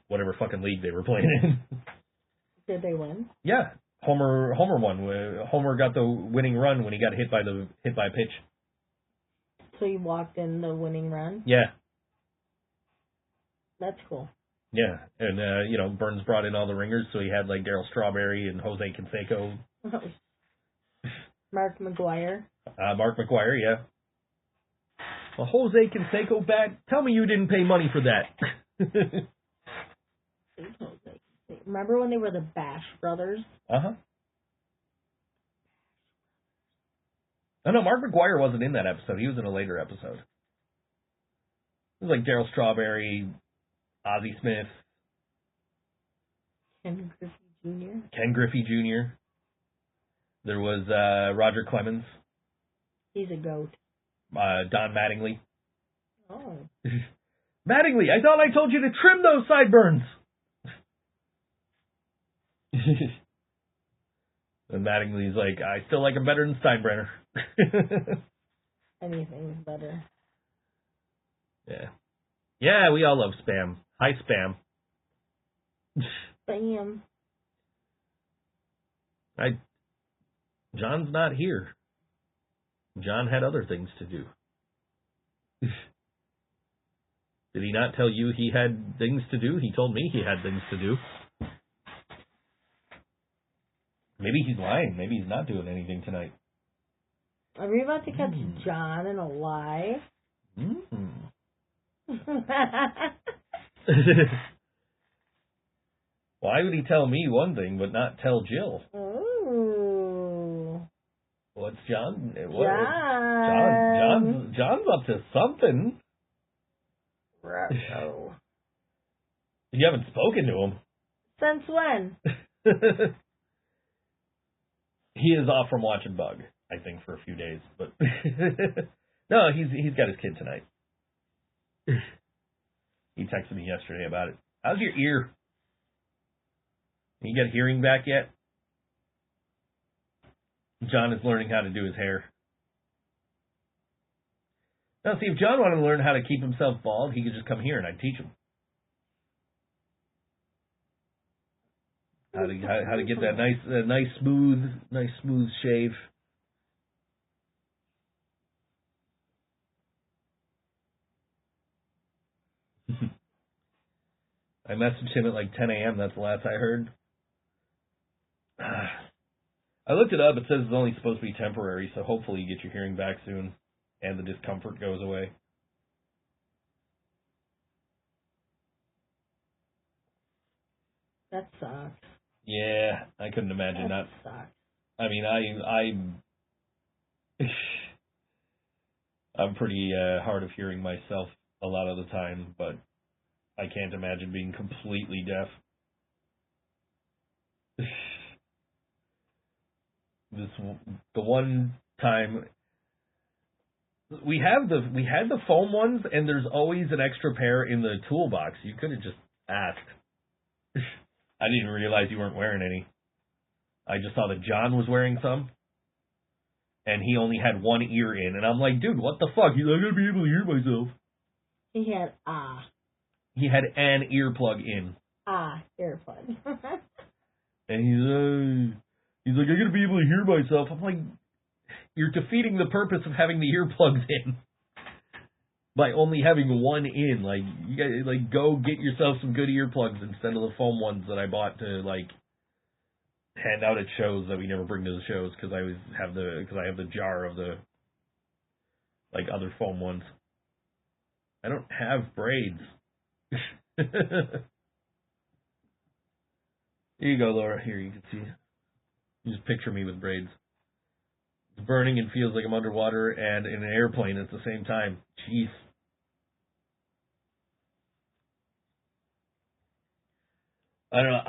whatever fucking league they were playing in. Did they win? Yeah, Homer won. Homer got the winning run when he got hit by a pitch. So he walked in the winning run? Yeah. That's cool. Yeah, and Burns brought in all the ringers, so he had like Darryl Strawberry and Jose Canseco. Mark McGuire. Mark McGuire, yeah. Well, Jose Canseco bat. Tell me you didn't pay money for that. Remember when they were the Bash Brothers? Uh-huh. No, Mark McGuire wasn't in that episode. He was in a later episode. It was like Darryl Strawberry, Ozzie Smith. Ken Griffey Jr. Ken Griffey Jr. There was Roger Clemens. He's a goat. Don Mattingly. Oh. Mattingly, I thought I told you to trim those sideburns. And Mattingly's like, I still like him better than Steinbrenner. Anything's better. Yeah. Yeah, we all love Spam. Hi, Spam. Spam. John's not here. John had other things to do. Did he not tell you he had things to do? He told me he had things to do. Maybe he's lying. Maybe he's not doing anything tonight. Are we about to catch John in a lie? Why would he tell me one thing but not tell Jill? Ooh. What's John? John's up to something. Oh. You haven't spoken to him. Since when? He is off from watching Bug, I think, for a few days. But no, he's got his kid tonight. He texted me yesterday about it. How's your ear? You got hearing back yet? John is learning how to do his hair. Now, see, if John wanted to learn how to keep himself bald, he could just come here and I'd teach him. How to get that nice smooth shave. I messaged him at like 10 a.m. That's the last I heard. I looked it up. It says it's only supposed to be temporary, so hopefully you get your hearing back soon and the discomfort goes away. That sucks. Yeah, I couldn't imagine that. Sucks. I mean, I'm pretty hard of hearing myself a lot of the time, but I can't imagine being completely deaf. The one time we had the foam ones, and there's always an extra pair in the toolbox. You could have just asked. I didn't even realize you weren't wearing any. I just saw that John was wearing some, and he only had one ear in, and I'm like, dude, what the fuck? He's like, I gotta be able to hear myself. He had He had an earplug in. Earplug. And he's like, I gotta be able to hear myself. I'm like, you're defeating the purpose of having the earplugs in by only having one in. Like, you guys, like, go get yourself some good earplugs instead of the foam ones that I bought to like hand out at shows that we never bring to the shows because I have the jar of the like other foam ones. I don't have braids. Here you go, Laura. Here, you can see. You just picture me with braids. It's burning and feels like I'm underwater and in an airplane at the same time. Jeez. I don't know.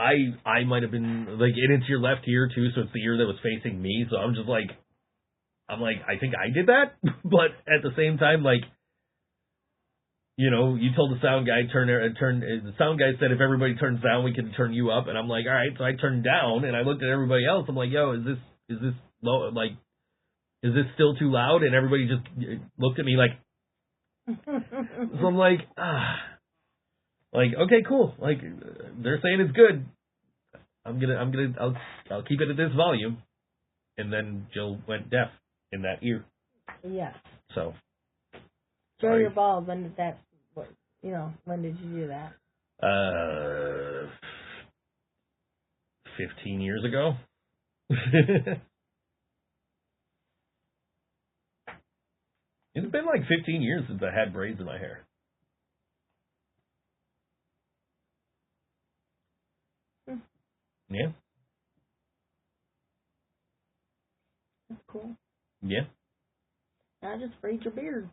I might have been like, and it's your left ear too, so it's the ear that was facing me. So I'm just like, I think I did that, but at the same time, like, you know, you told the sound guy the sound guy said if everybody turns down, we can turn you up, and I'm like, all right, so I turned down, and I looked at everybody else. I'm like, yo, is this low? Like, is this still too loud? And everybody just looked at me like, so I'm like, like, okay, cool. Like, they're saying it's good. I'll keep it at this volume. And then Jill went deaf in that ear. Yes. So. Grow your balls. When did that? When did you do that? 15 years ago. It's been like 15 years since I had braids in my hair. Yeah. That's cool. Yeah. Now just braid your beard.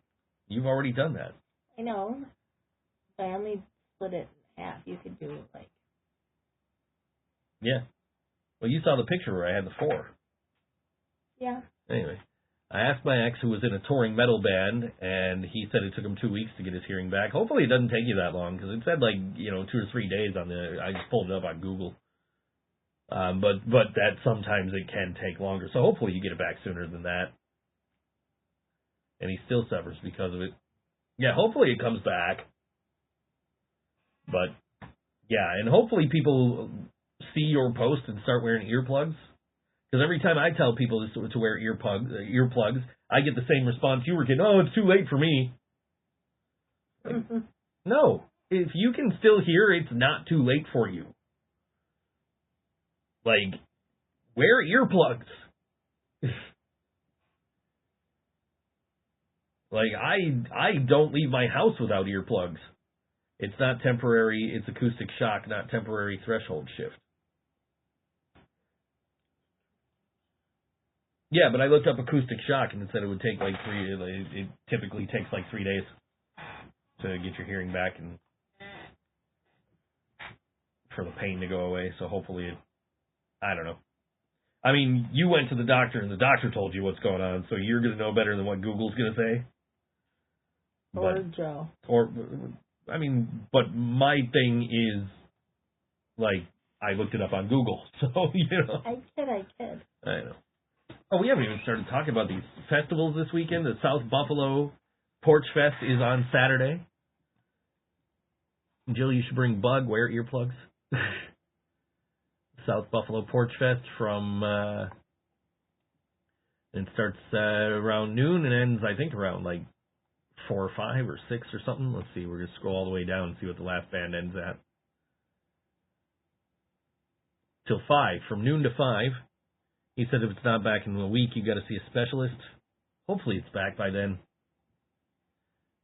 You've already done that. I know. If I only split it in half, you could do it like. Yeah. Well, you saw the picture where I had the 4. Yeah. Anyway, I asked my ex, who was in a touring metal band, and he said it took him 2 weeks to get his hearing back. Hopefully it doesn't take you that long, because it said 2 or 3 days on I just pulled it up on Google. But that sometimes it can take longer. So hopefully you get it back sooner than that. And he still suffers because of it. Yeah, hopefully it comes back. But, yeah, and hopefully people see your post and start wearing earplugs. Because every time I tell people to wear earplugs, I get the same response you were getting. Oh, it's too late for me. Like, No. If you can still hear, it's not too late for you. Like, wear earplugs. Like, I don't leave my house without earplugs. It's not temporary, it's acoustic shock, not temporary threshold shift. Yeah, but I looked up acoustic shock and it said it would take like it typically takes like 3 days to get your hearing back and for the pain to go away, so hopefully I don't know. I mean, you went to the doctor and the doctor told you what's going on, so you're going to know better than what Google's going to say. Or Joe. I mean, but my thing is, like, I looked it up on Google, so, you know. I kid. I know. Oh, we haven't even started talking about these festivals this weekend. The South Buffalo Porch Fest is on Saturday. Jill, you should bring Bug, wear earplugs. South Buffalo Porch Fest from, it starts around noon and ends, I think, around, like, 4 or 5 or 6 or something. Let's see, we're going to scroll all the way down and see what the last band ends at. Till 5, from noon to 5. He said if it's not back in a week, you got to see a specialist. Hopefully it's back by then.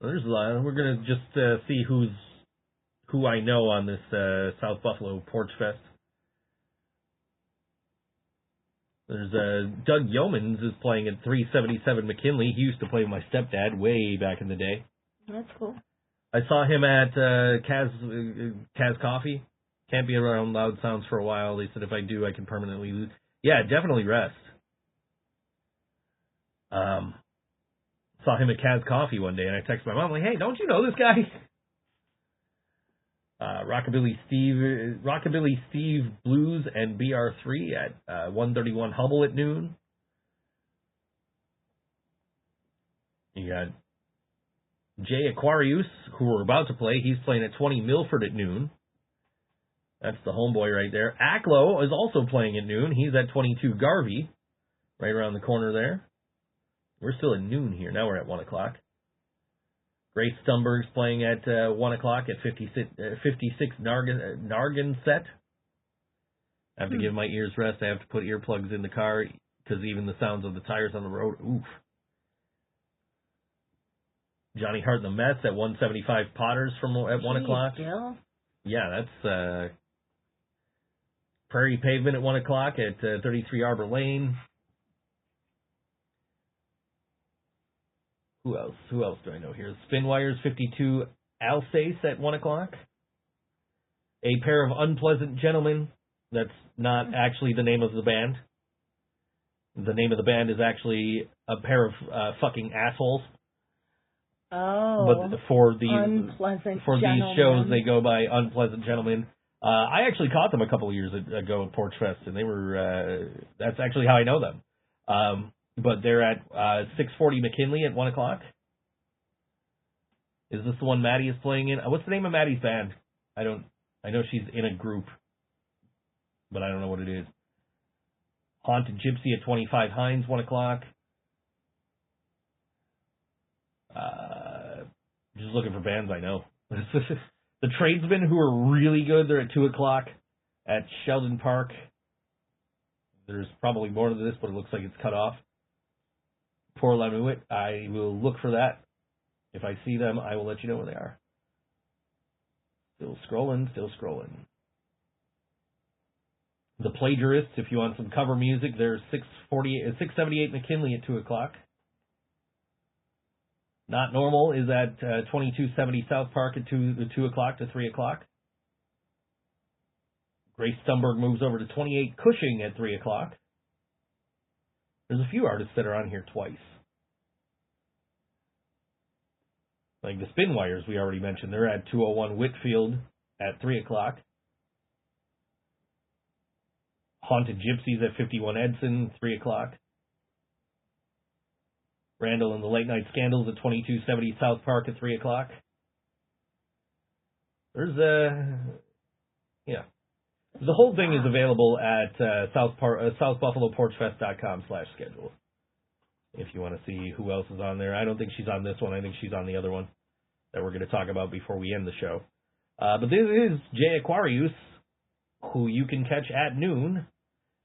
Well, there's a lot. We're going to just see who I know on this South Buffalo Porch Fest. There's Doug Yeomans is playing at 377 McKinley. He used to play with my stepdad way back in the day. That's cool. I saw him at Kaz Coffee. Can't be around loud sounds for a while. They said if I do, I can permanently lose. Yeah, definitely rest. Saw him at Kaz Coffee one day, and I texted my mom, like, hey, don't you know this guy? Rockabilly Steve Blues and BR3 at 131 Hubble at noon. You got Jay Aquarious, who we're about to play. He's playing at 20 Milford at noon. That's the homeboy right there. Acklo is also playing at noon. He's at 22 Garvey, right around the corner there. We're still at noon here. Now we're at 1 o'clock. Grace Stumberg's playing at 1 o'clock at 56 Narragansett. I have to give my ears rest. I have to put earplugs in the car because even the sounds of the tires on the road, oof. Johnny Hart and the Mets at 175 Potters at 1 o'clock. Gil? Yeah, that's Prairie Pavement at 1 o'clock at 33 Arbor Lane. Who else do I know here? Spinwires 52 Alsace at 1 o'clock. A Pair of Unpleasant Gentlemen. That's not actually the name of the band. The name of the band is actually A Pair of Fucking Assholes. Oh. But for these shows, they go by Unpleasant Gentlemen. I actually caught them a couple of years ago at Porch Fest, and they were, that's actually how I know them. But they're at 640 McKinley at 1 o'clock. Is this the one Maddie is playing in? What's the name of Maddie's band? I know she's in a group, but I don't know what it is. Haunted Gypsy at 25 Hines, 1 o'clock. Just looking for bands I know. The Tradesmen, who are really good, they're at 2 o'clock at Sheldon Park. There's probably more to this, but it looks like it's cut off. Pour La Nuit, I will look for that. If I see them, I will let you know where they are. Still scrolling. The Plagiarists, if you want some cover music, there's 678 McKinley at 2 o'clock. Not Normal is at 2270 South Park at 2 o'clock to 3 o'clock. Grace Stumberg moves over to 28 Cushing at 3 o'clock. There's a few artists that are on here twice. Like the Spinwires we already mentioned. They're at 201 Whitfield at 3 o'clock. Haunted Gypsies at 51 Edson, 3 o'clock. Randall and the Late Night Scandals at 2270 South Park at 3 o'clock. There's the whole thing is available at southbuffaloporchfest.com/schedule. If you want to see who else is on there. I don't think she's on this one. I think she's on the other one. that we're going to talk about before we end the show. But this is Jay Aquarious, who you can catch at noon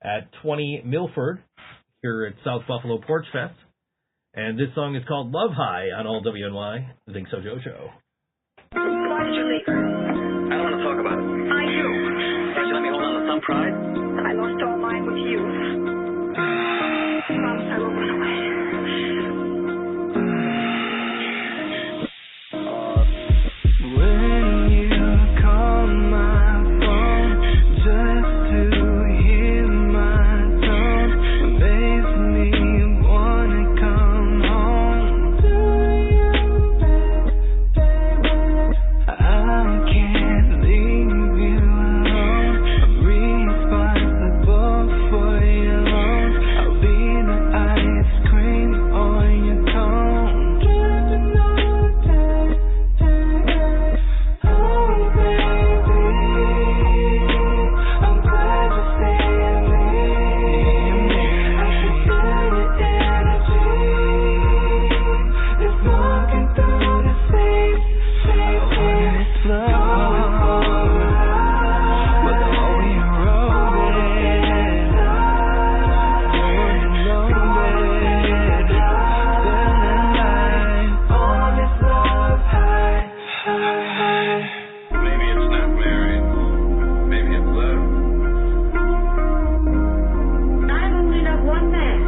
at 20 Milford here at South Buffalo Porch Fest. And this song is called Love High on all WNY, the ThinkSoJoe Show. Why did you leave her? I don't want to talk about it. I do. First you let me hold on to some pride. I lost all mine with you. Promise I won't run away. When you call my phone just to hear my tone, makes me wanna come home to you, baby. I can't leave you alone. I'm responsible for your loans. I'll be the ice cream on your cone. Dripping all day. Oh baby, I'm glad you're seeing me. I can feel your energy. It's walking through the space. I wanna explode, but the more we roll it, feeling like all this love high. Maybe it's not married. Maybe it's love. I've only loved one man.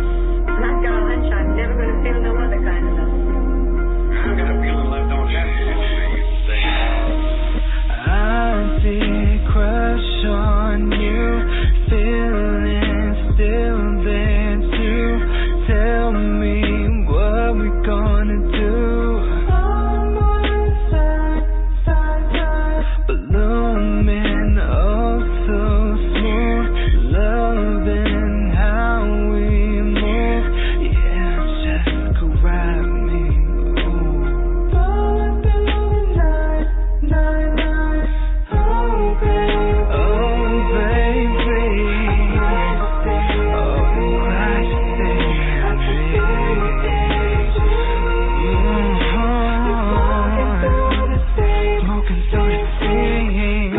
And I've got a hunch I'm never going to feel no other kind of love. I've got a feeling love don't have to I see crush on you, feeling still there too. Tell me what we gonna do. I'm on the side, blooming oh so smooth, loving how we move. Yeah, just grab me. Ooh. Falling through the night. Oh baby, oh I smoking through the scene,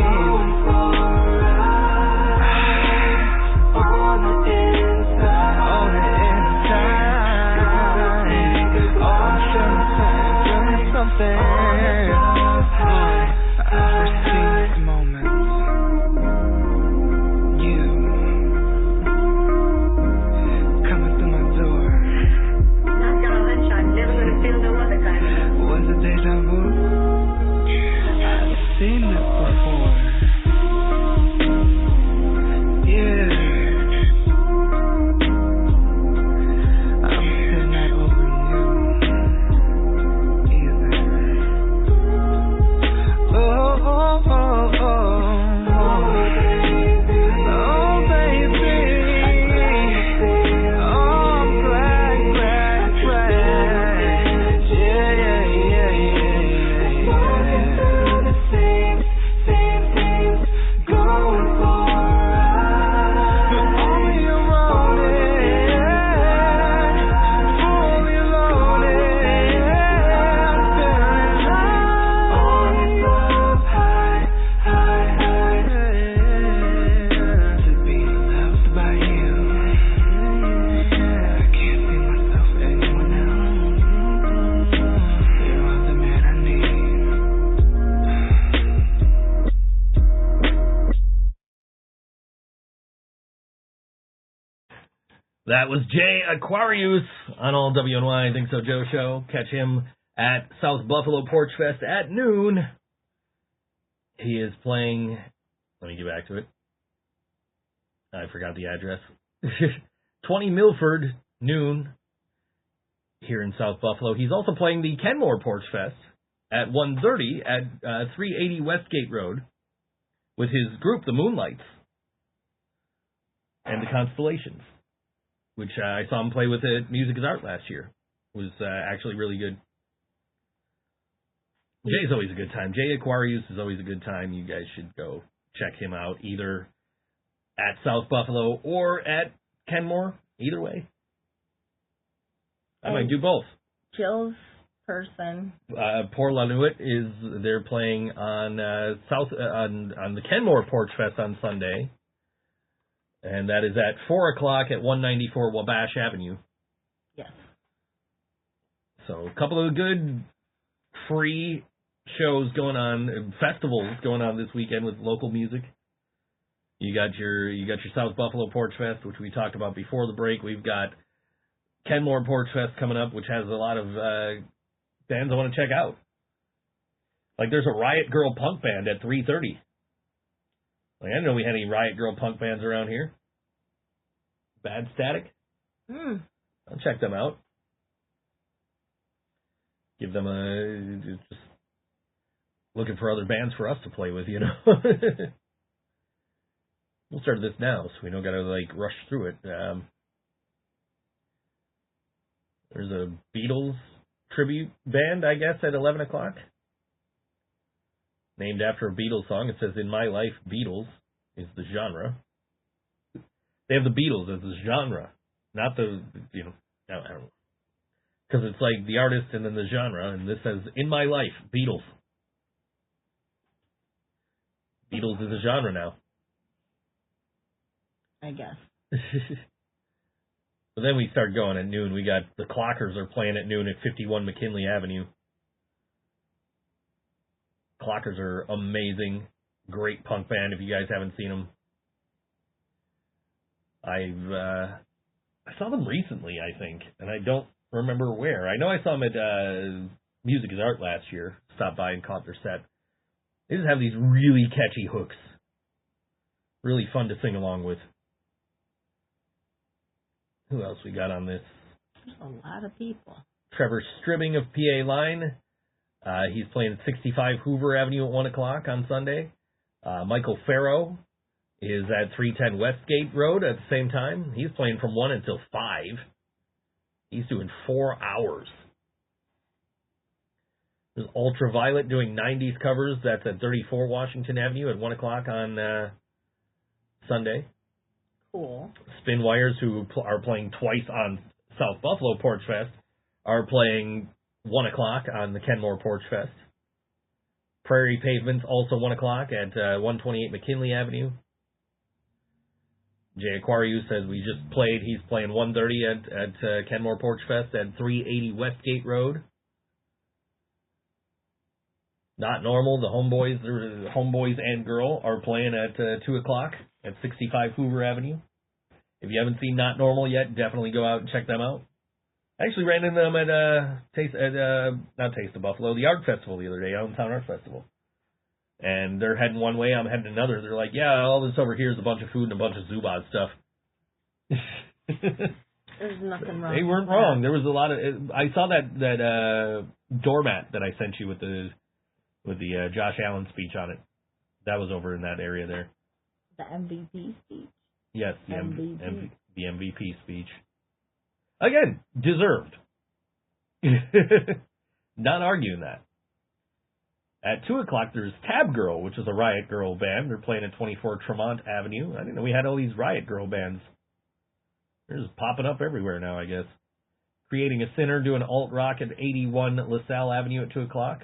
on the inside, feeling something. I've seen this moment. You coming through my door. I've got a hunch I'm never going to feel no other kind of love. Was it deja vu? I've seen this before. Yeah. I'm still not over you either. Oh, baby. Oh, I'm glad. Yeah. Walking through the same things, going for a ride. Only rolling, fully loaded. Feeling like all this love high. To be loved by you, I can't see myself anyone else. You are the man I need. That was Jay Aquarious on all WNY, ThinkSoJoe Show. Catch him at South Buffalo Porch Fest at noon. He is playing, let me get back to it. I forgot the address. 20 Milford, noon, here in South Buffalo. He's also playing the Kenmore Porch Fest at 1:30 at 380 Westgate Road with his group, the Moonlights, and the Constellations, which I saw him play with at Music is Art last year. It was actually really good. Jay's always a good time. Jay Aquarious is always a good time. You guys should go check him out either at South Buffalo or at Kenmore. Either way. I might do both. Jill's person. Port Lanuit they're playing on on the Kenmore Porch Fest on Sunday, and that is at 4:00 at 194 Wabash Avenue. Yes. So a couple of good free shows going on, festivals going on this weekend with local music. You got your South Buffalo Porch Fest, which we talked about before the break. We've got Kenmore Porch Fest coming up, which has a lot of bands I want to check out. Like there's a Riot Girl punk band at 3:30. Like I didn't know we had any Riot Girl punk bands around here. Bad Static. I'll check them out. Give them just looking for other bands for us to play with, you know. We'll start this now, so we don't gotta like rush through it. There's a Beatles tribute band, I guess, at 11:00. Named after a Beatles song. It says, "In my life, Beatles is the genre." They have the Beatles as the genre, not the, I don't know. Because it's like the artist and then the genre, and this says, "In my life, Beatles." Beatles is a genre now. I guess. But then we start going at noon. We got the Clockers are playing at noon at 51 McKinley Avenue. Clockers are amazing. Great punk band if you guys haven't seen them. I saw them recently, I think, and I don't remember where. I know I saw them at Music is Art last year. Stopped by and caught their set. They just have these really catchy hooks. Really fun to sing along with. Who else we got on this? There's a lot of people. Trevor Stribbing of PA Line. He's playing at 65 Hoover Avenue at 1:00 on Sunday. Michael Farrow is at 310 Westgate Road at the same time. He's playing from 1 until 5. He's doing 4 hours. There's Ultraviolet doing 90s covers. That's at 34 Washington Avenue at 1:00 on Sunday. Cool. Spin Wires, who are playing twice on South Buffalo Porch Fest, are playing 1:00 on the Kenmore Porch Fest. Prairie Pavements also 1:00 at 128 McKinley Avenue. Jay Aquarious says we just played. He's playing 1:30 at Kenmore Porch Fest at 380 Westgate Road. Not Normal, the Homeboys and Girl are playing at 2:00 at 65 Hoover Avenue. If you haven't seen Not Normal yet, definitely go out and check them out. I actually ran into them at not Taste of Buffalo, the Art Festival the other day, Allentown Art Festival. And they're heading one way, I'm heading another. They're like, yeah, all this over here is a bunch of food and a bunch of Zubaz stuff. There's nothing wrong. They weren't wrong. There was a lot of. I saw that doormat that I sent you with the Josh Allen speech on it. That was over in that area there. The MVP speech. Yes, the MVP. The MVP speech. Again, deserved. Not arguing that. At 2:00, there's Tab Girl, which is a Riot Girl band. They're playing at 24 Tremont Avenue. I didn't know we had all these Riot Girl bands. They're just popping up everywhere now, I guess. Creating a Sinner doing alt rock at 81 LaSalle Avenue at 2:00.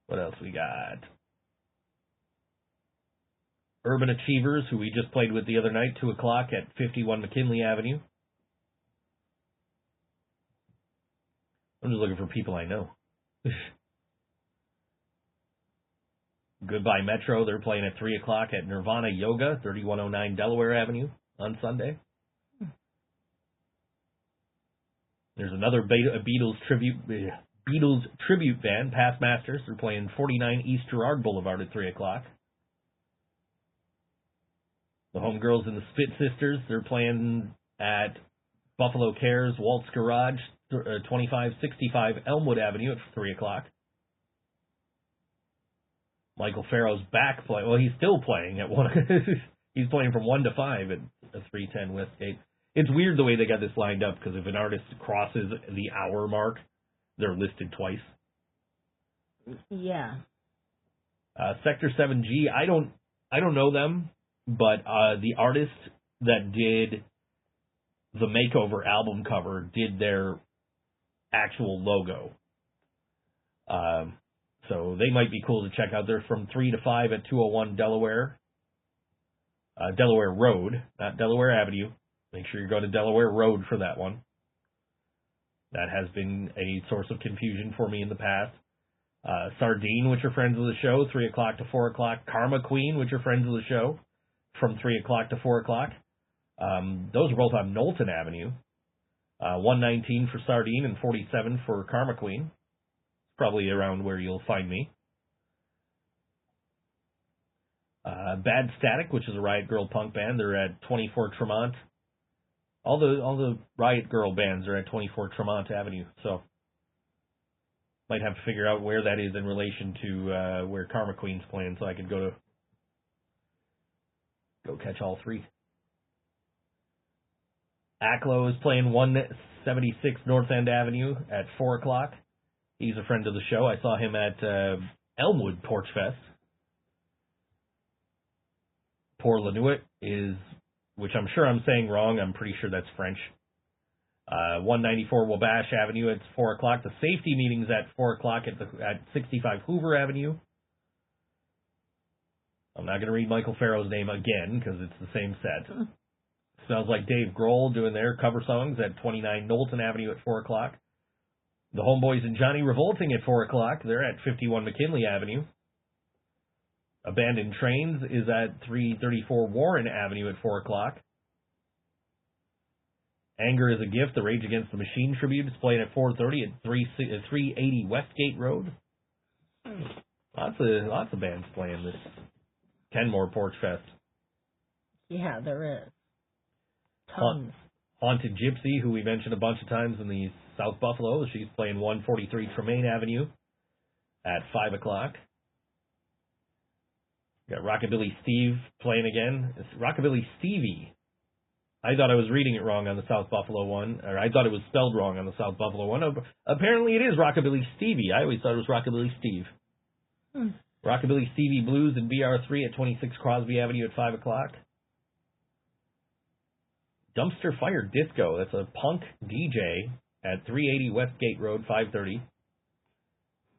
What else we got? Urban Achievers, who we just played with the other night, 2:00 at 51 McKinley Avenue. I'm just looking for people I know. Goodbye Metro, they're playing at 3:00 at Nirvana Yoga, 3109 Delaware Avenue on Sunday. There's another Beatles tribute band, Past Masters. They're playing 49 East Girard Boulevard at 3:00. The Homegirls and the Spit Sisters, they're playing at Buffalo Cares, Waltz Garage, 2565 Elmwood Avenue at 3:00. Michael Farrow's back playing. Well, he's still playing at 1. He's playing from 1 to 5 at 310 Westgate. It's weird the way they got this lined up, because if an artist crosses the hour mark, they're listed twice. Yeah. Sector 7G, I don't know them, but the artist that did the Makeover album cover did their actual logo. So they might be cool to check out. They're from 3 to 5 at 201 Delaware. Delaware Road, not Delaware Avenue. Make sure you go to Delaware Road for that one. That has been a source of confusion for me in the past. Sardine, which are friends of the show, 3 o'clock to 4 o'clock. Karma Queen, which are friends of the show, from 3 o'clock to 4 o'clock. Those are both on Knowlton Avenue. 119 for Sardine and 47 for Karma Queen. Probably around where you'll find me. Bad Static, which is a Riot Girl punk band, they're at 24 Tremont. All the Riot Girl bands are at 24 Tremont Avenue, so might have to figure out where that is in relation to where Karma Queen's playing, so I could go catch all three. Acklo is playing 176 North End Avenue at 4 o'clock. He's a friend of the show. I saw him at Elmwood Porch Fest. Pour Lanuit is, which I'm sure I'm saying wrong, I'm pretty sure that's French. 194 Wabash Avenue at 4 o'clock. The safety meeting's at 4 o'clock at 65 Hoover Avenue. I'm not going to read Michael Farrow's name again because it's the same set. Sounds like Dave Grohl doing their cover songs at 29 Knowlton Avenue at 4 o'clock. The Homeboys and Johnny Revolting at 4 o'clock. They're at 51 McKinley Avenue. Abandoned Trains is at 334 Warren Avenue at 4 o'clock. Anger is a Gift, the Rage Against the Machine tribute is playing at 4:30 at 380 Westgate Road. Lots of bands playing this Kenmore Porch Fest. Yeah, there is. Tons. Haunted Gypsy, who we mentioned a bunch of times in the South Buffalo, she's playing 143 Tremaine Avenue at 5 o'clock. Got Rockabilly Steve playing again. It's Rockabilly Stevie. I thought I was reading it wrong on the South Buffalo one, or I thought it was spelled wrong on the South Buffalo one. Apparently it is Rockabilly Stevie. I always thought it was Rockabilly Steve. Rockabilly Stevie Blues and BR3 at 26 Crosby Avenue at 5 o'clock. Dumpster Fire Disco, that's a punk DJ at 380 Westgate Road, 5:30.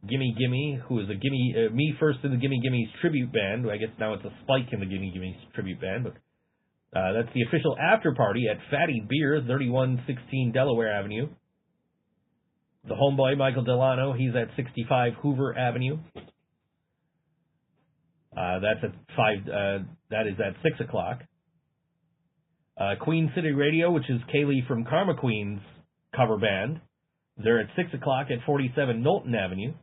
Gimme Gimme, who is a Me First in the Gimme Gimme's tribute band. I guess now it's a Spike in the Gimme Gimme's tribute band, but that's the official after party at Fatty Beer, 3116 Delaware Avenue. The Homeboy, Michael Delano, he's at 65 Hoover Avenue. That's at 5. That is at 6 o'clock. Queen City Radio, which is Kaylee from Karma Queen's cover band, they're at 6 o'clock at 47 Knowlton Avenue.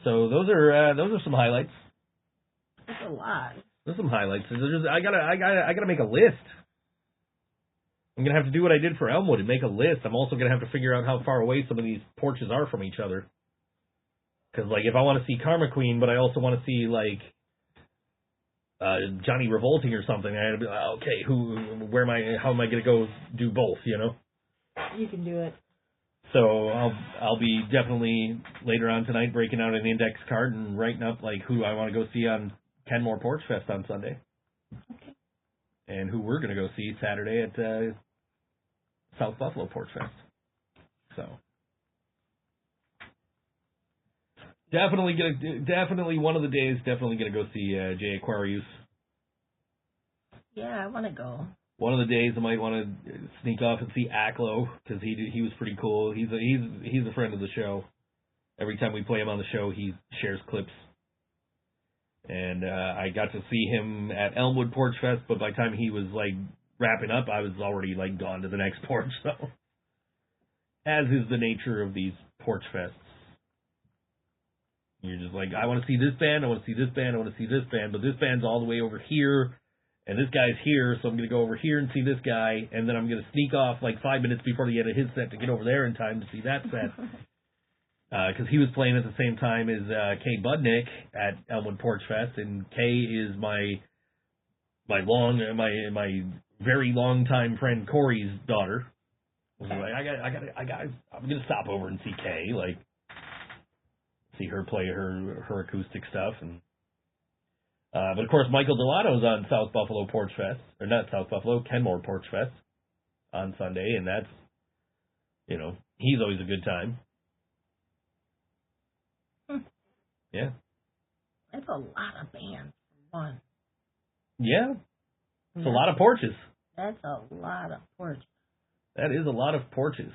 So those are some highlights. That's a lot. There's some highlights. I gotta make a list. I'm gonna have to do what I did for Elmwood and make a list. I'm also gonna have to figure out how far away some of these porches are from each other. Because like if I want to see Karma Queen, but I also want to see like Johnny Revolting or something, I had to be like, okay, how am I gonna go do both? You know. You can do it. So I'll be definitely later on tonight breaking out an index card and writing up like who I want to go see on Kenmore Porch Fest on Sunday. Okay. And who we're going to go see Saturday at South Buffalo Porch Fest. So definitely one of the days definitely going to go see Jay Aquarious. Yeah, I want to go. One of the days I might want to sneak off and see Acklo because he was pretty cool. He's a friend of the show. Every time we play him on the show, he shares clips. And I got to see him at Elmwood Porch Fest, but by the time he was like wrapping up, I was already like gone to the next porch. So, as is the nature of these porch fests, you're just like, I want to see this band, I want to see this band, I want to see this band, but this band's all the way over here. And this guy's here, so I'm going to go over here and see this guy, and then I'm going to sneak off like 5 minutes before the end of his set to get over there in time to see that set. Because he was playing at the same time as Kay Budnick at Elmwood Porch Fest, and Kay is my very long time friend Corey's daughter. I was like, I'm going to stop over and see Kay, like see her play her acoustic stuff and. But of course, Michael Delano's on South Buffalo Porch Fest, or not South Buffalo, Kenmore Porch Fest on Sunday, and that's, you know, he's always a good time. Yeah. That's a lot of bands for one. Yeah. It's a lot of porches. That's a lot of porches. That is a lot of porches.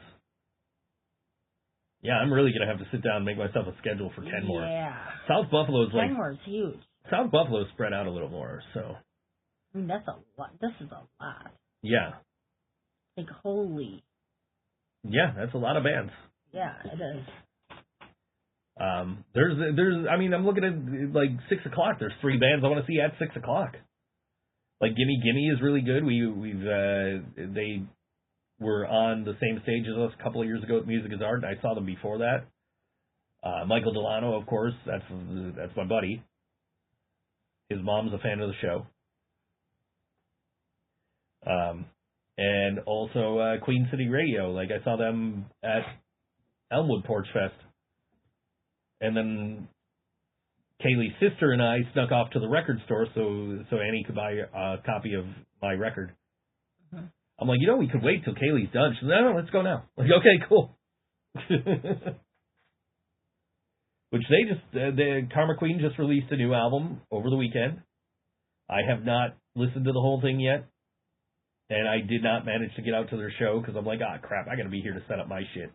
Yeah, I'm really going to have to sit down and make myself a schedule for Kenmore. Yeah. South Buffalo is like... Kenmore's huge. South Buffalo is spread out a little more, so... I mean, that's a lot. This is a lot. Yeah. Like, holy. Yeah, that's a lot of bands. Yeah, it is. There's, I mean, I'm looking at, like, 6 o'clock. There's 3 bands I want to see at 6 o'clock. Like, Gimme Gimme is really good. They were on the same stage as us a couple of years ago at Music is Art, and I saw them before that. Michael Delano, of course, that's my buddy. His mom's a fan of the show. And also Queen City Radio. Like, I saw them at Elmwood Porch Fest. And then Kaylee's sister and I snuck off to the record store so Annie could buy a copy of my record. Mm-hmm. I'm like, we could wait till Kaylee's done. She's like, no, let's go now. I'm like, okay, cool. Which the Karma Queen just released a new album over the weekend. I have not listened to the whole thing yet. And I did not manage to get out to their show because I'm like, crap, I got to be here to set up my shit.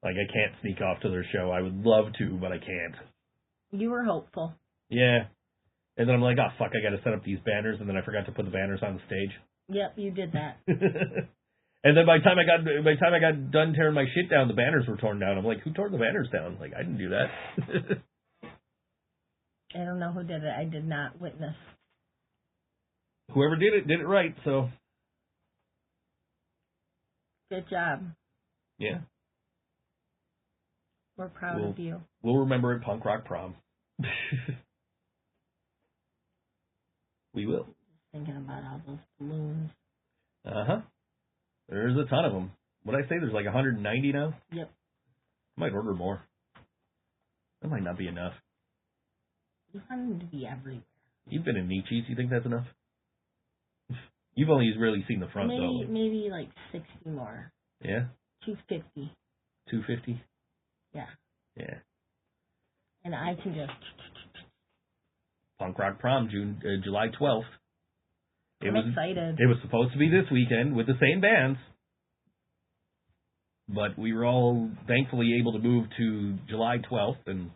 Like, I can't sneak off to their show. I would love to, but I can't. You were hopeful. Yeah. And then I'm like, fuck, I got to set up these banners, and then I forgot to put the banners on the stage. Yep, you did that. And then by the time I got done tearing my shit down, the banners were torn down. I'm like, who tore the banners down? Like, I didn't do that. I don't know who did it. I did not witness. Whoever did it right, so. Good job. Yeah. We're proud of you. We'll remember it Punk Rock Prom. We will. Thinking about all those balloons. Uh-huh. There's a ton of them. What did I say? There's like 190 now? Yep. I might order more. That might not be enough. You want them to be everywhere. You've been in Nietzsche's. You think that's enough? You've only really seen the front, though. Maybe like 60 more. Yeah? 250. 250? Yeah. Yeah. And I can just... Punk Rock Prom, July 12th. I'm excited. It was supposed to be this weekend with the same bands. But we were all thankfully able to move to July 12th. And,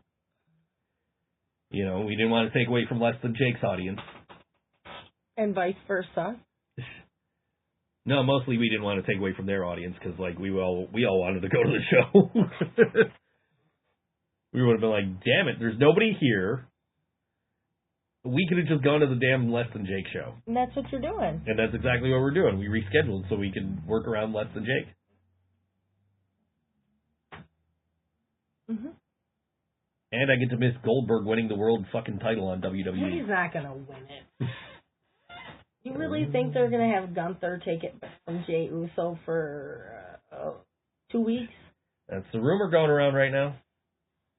we didn't want to take away from Less Than Jake's audience. And vice versa. No, mostly we didn't want to take away from their audience because, like, we all wanted to go to the show. We would have been like, damn it, there's nobody here. We could have just gone to the damn Less Than Jake show. And that's what you're doing. And that's exactly what we're doing. We rescheduled so we can work around Less Than Jake. Mm-hmm. And I get to miss Goldberg winning the world fucking title on WWE. He's not going to win it. You really think they're going to have Gunther take it from Jey Uso for 2 weeks? That's the rumor going around right now.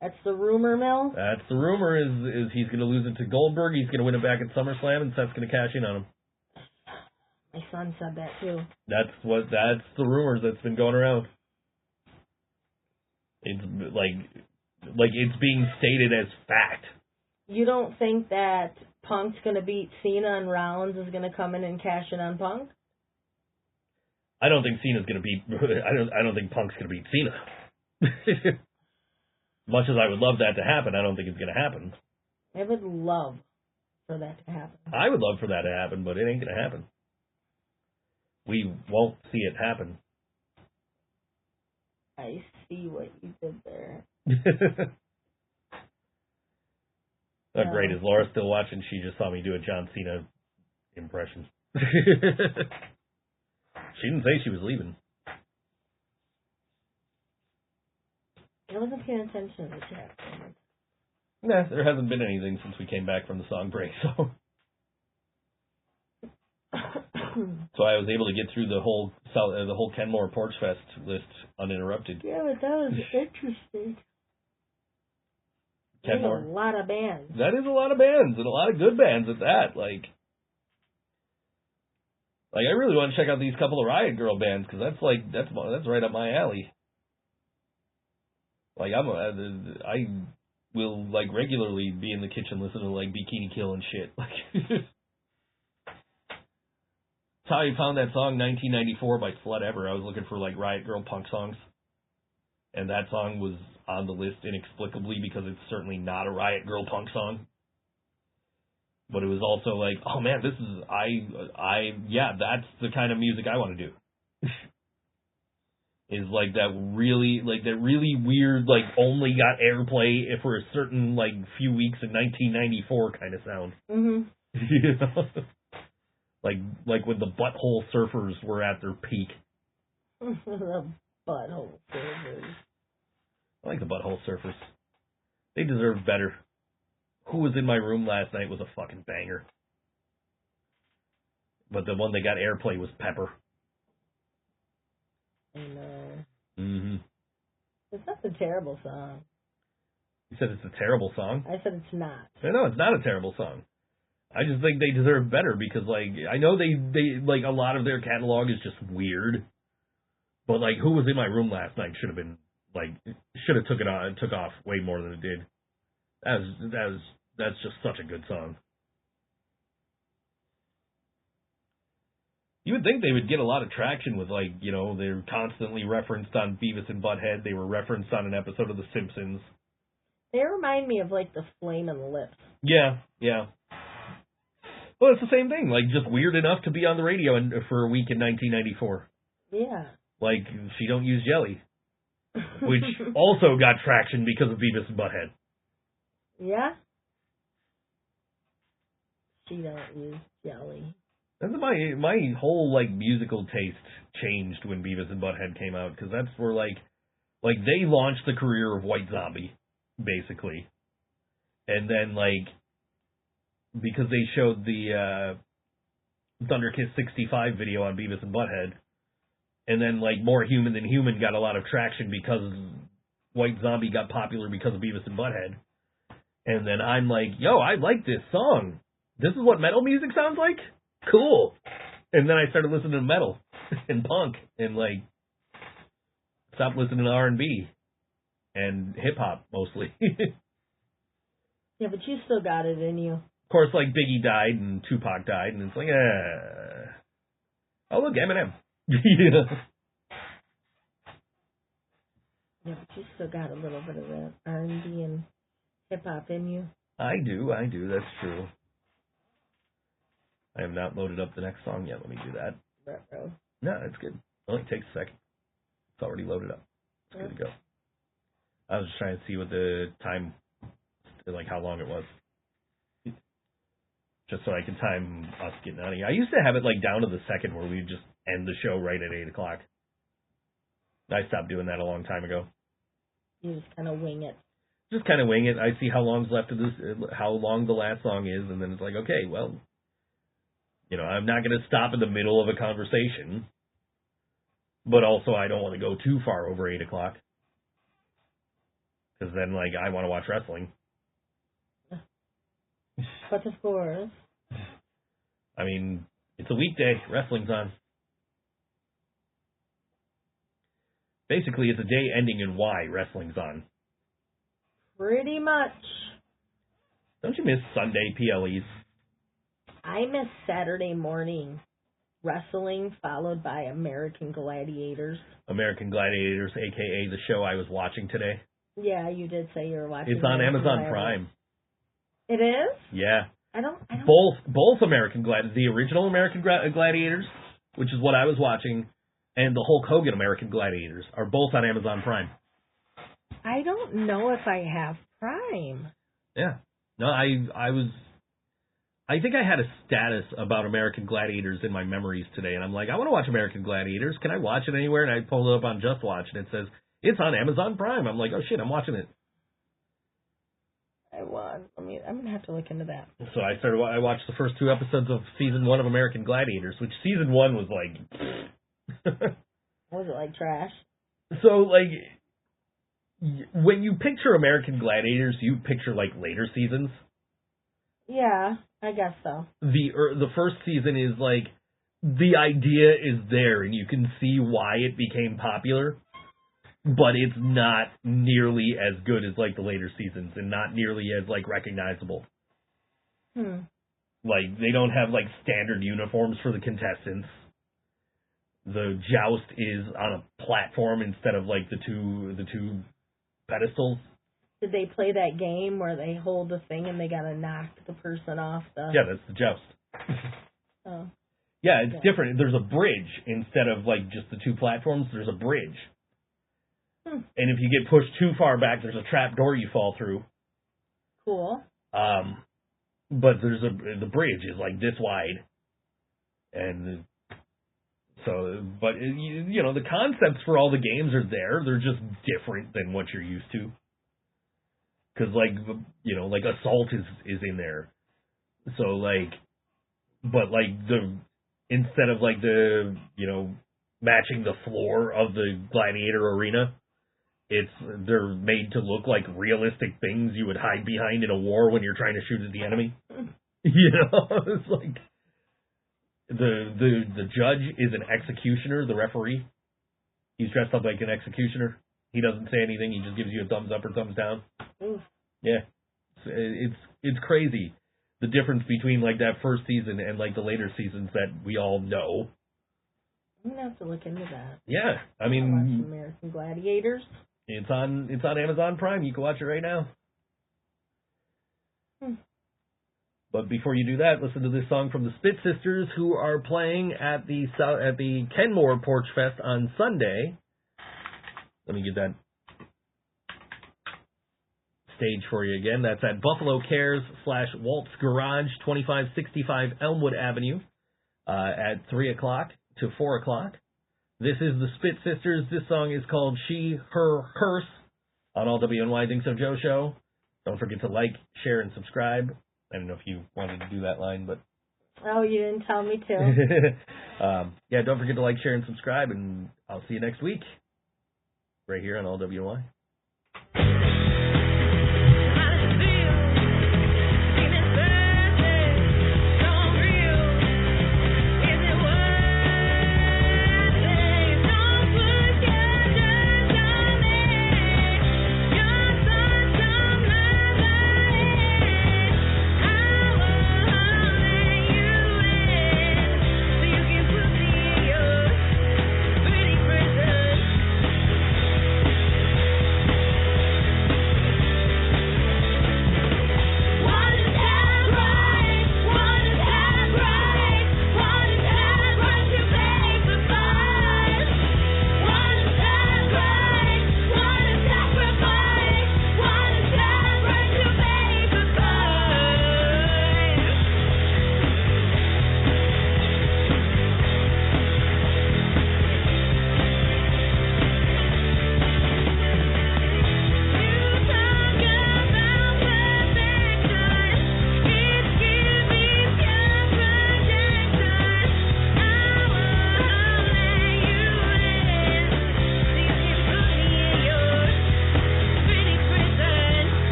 That's the rumor mill? That's the rumor is he's going to lose it to Goldberg, he's going to win it back at SummerSlam, and Seth's going to cash in on him. My son said that too. That's the rumors that's been going around. It's like it's being stated as fact. You don't think that Punk's going to beat Cena and Rollins is going to come in and cash in on Punk? I don't think Cena's going to beat. I don't think Punk's going to beat Cena. Much as I would love that to happen, I don't think it's going to happen. I would love for that to happen. I would love for that to happen, but it ain't going to happen. We won't see it happen. I see what you did there. Great. Is Laura still watching? She just saw me do a John Cena impression. She didn't say she was leaving. I wasn't paying attention to the chat. Nah, there hasn't been anything since we came back from the song break, so. So I was able to get through the whole Kenmore Porch Fest list uninterrupted. Yeah, but that was interesting. There's a lot of bands. That is a lot of bands, and a lot of good bands at that. Like I really want to check out these couple of Riot Girl bands, because that's right up my alley. Like I will like regularly be in the kitchen listening to like Bikini Kill and shit. Like that's how I found that song 1994 by Flood Ever. I was looking for like Riot Girl punk songs, and that song was on the list inexplicably because it's certainly not a Riot Girl punk song. But it was also like, oh man, this is that's the kind of music I want to do. Is like that really weird, like only got airplay for a certain like few weeks in 1994 kind of sound. Mhm. You know? Like when the Butthole Surfers were at their peak. The Butthole Surfers. I like the Butthole Surfers. They deserve better. Who Was in My Room Last Night was a fucking banger. But the one that got airplay was Pepper. I know. Mm-hmm. It's not a terrible song. You said it's a terrible song? I said it's not. No, it's not a terrible song. I just think they deserve better because, like, I know they like, a lot of their catalog is just weird. But, like, Who Was in My Room Last Night should have been, like, should have took off way more than it did. That's just such a good song. You would think they would get a lot of traction with, like, you know, they're constantly referenced on Beavis and Butthead. They were referenced on an episode of The Simpsons. They remind me of, like, the Flamin' Lips. Yeah. Well, it's the same thing. Like, just weird enough to be on the radio for a week in 1994. Yeah. Like, She Don't Use Jelly. Which also got traction because of Beavis and Butthead. Yeah? She Don't Use Jelly. That's my whole, like, musical taste changed when Beavis and Butthead came out, because that's where, like, they launched the career of White Zombie, basically. And then, like, because they showed the Thunderkiss 65 video on Beavis and Butthead, and then, like, More Human Than Human got a lot of traction because White Zombie got popular because of Beavis and Butthead. And then I'm like, yo, I like this song. This is what metal music sounds like? Cool. And then I started listening to metal and punk and, like, stopped listening to R&B and hip-hop, mostly. Yeah, but you still got it in you. Of course, like, Biggie died and Tupac died, and it's like, oh, look, Eminem. Yeah. Yeah, but you still got a little bit of that R&B and hip-hop in you. I do, that's true. I have not loaded up the next song yet. Let me do that. Retro. No, it's good. It only takes a second. It's already loaded up. It's good to go. I was just trying to see what the time, like how long it was. Just so I can time us getting out of here. I used to have it like down to the second where we'd just end the show right at 8 o'clock. I stopped doing that a long time ago. You just kind of wing it. Just kind of wing it. I see how long's left of this, how long the last song is, and then it's like, okay, well, you know, I'm not going to stop in the middle of a conversation, but also I don't want to go too far over 8 o'clock. Because then, like, I want to watch wrestling. But of course. I mean, it's a weekday. Wrestling's on. Basically, it's a day ending in Y. Wrestling's on. Pretty much. Don't you miss Sunday PLEs? I miss Saturday morning wrestling followed by American Gladiators. American Gladiators, a.k.a. the show I was watching today. Yeah, you did say you were watching. It's on Amazon Prime. It is? Yeah. I don't. Both American Gladiators, the original American Gladiators, which is what I was watching, and the Hulk Hogan American Gladiators are both on Amazon Prime. I don't know if I have Prime. Yeah. No, I think I had a status about American Gladiators in my memories today, and I'm like, I want to watch American Gladiators. Can I watch it anywhere? And I pulled it up on Just Watch, and it says, it's on Amazon Prime. I'm like, oh shit, I'm watching it. I'm going to have to look into that. So I watched the first 2 episodes of season 1 of American Gladiators, which season 1 was like... Was it like trash? So, like, when you picture American Gladiators, you picture like later seasons. Yeah, I guess so. The first season is like the idea is there, and you can see why it became popular, but it's not nearly as good as like the later seasons, and not nearly as like recognizable. Like they don't have like standard uniforms for the contestants. The joust is on a platform instead of like the two pedestals. Did they play that game where they hold the thing and they gotta knock the person off the... Yeah, that's the joust. Oh. Yeah, it's different. There's a bridge instead of like just the two platforms. There's a bridge. And if you get pushed too far back, there's a trap door you fall through. Cool. But the bridge is like this wide, and so, but you know, the concepts for all the games are there. They're just different than what you're used to. Because like, you know, like assault is in there. So like, but like instead of like the, you know, matching the floor of the gladiator arena, they're made to look like realistic things you would hide behind in a war when you're trying to shoot at the enemy. You know, it's like the judge is an executioner, the referee. He's dressed up like an executioner. He doesn't say anything. He just gives you a thumbs up or thumbs down. Oof. Yeah, it's crazy the difference between like that first season and like the later seasons that we all know. I'm gonna have to look into that. Yeah, I mean, watch American Gladiators. It's on Amazon Prime. You can watch it right now. But before you do that, listen to this song from the Spit Sisters, who are playing at the Kenmore Porch Fest on Sunday. Let me get that stage for you again. That's at Buffalo Cares / Walt's Garage, 2565 Elmwood Avenue, at 3 o'clock to 4 o'clock. This is the Spit Sisters. This song is called She, Her, Hers on all WNY ThinkSoJoe Show. Don't forget to like, share, and subscribe. I don't know if you wanted to do that line, but... Oh, you didn't tell me to. Yeah, don't forget to like, share, and subscribe, and I'll see you next week right here on all WNY.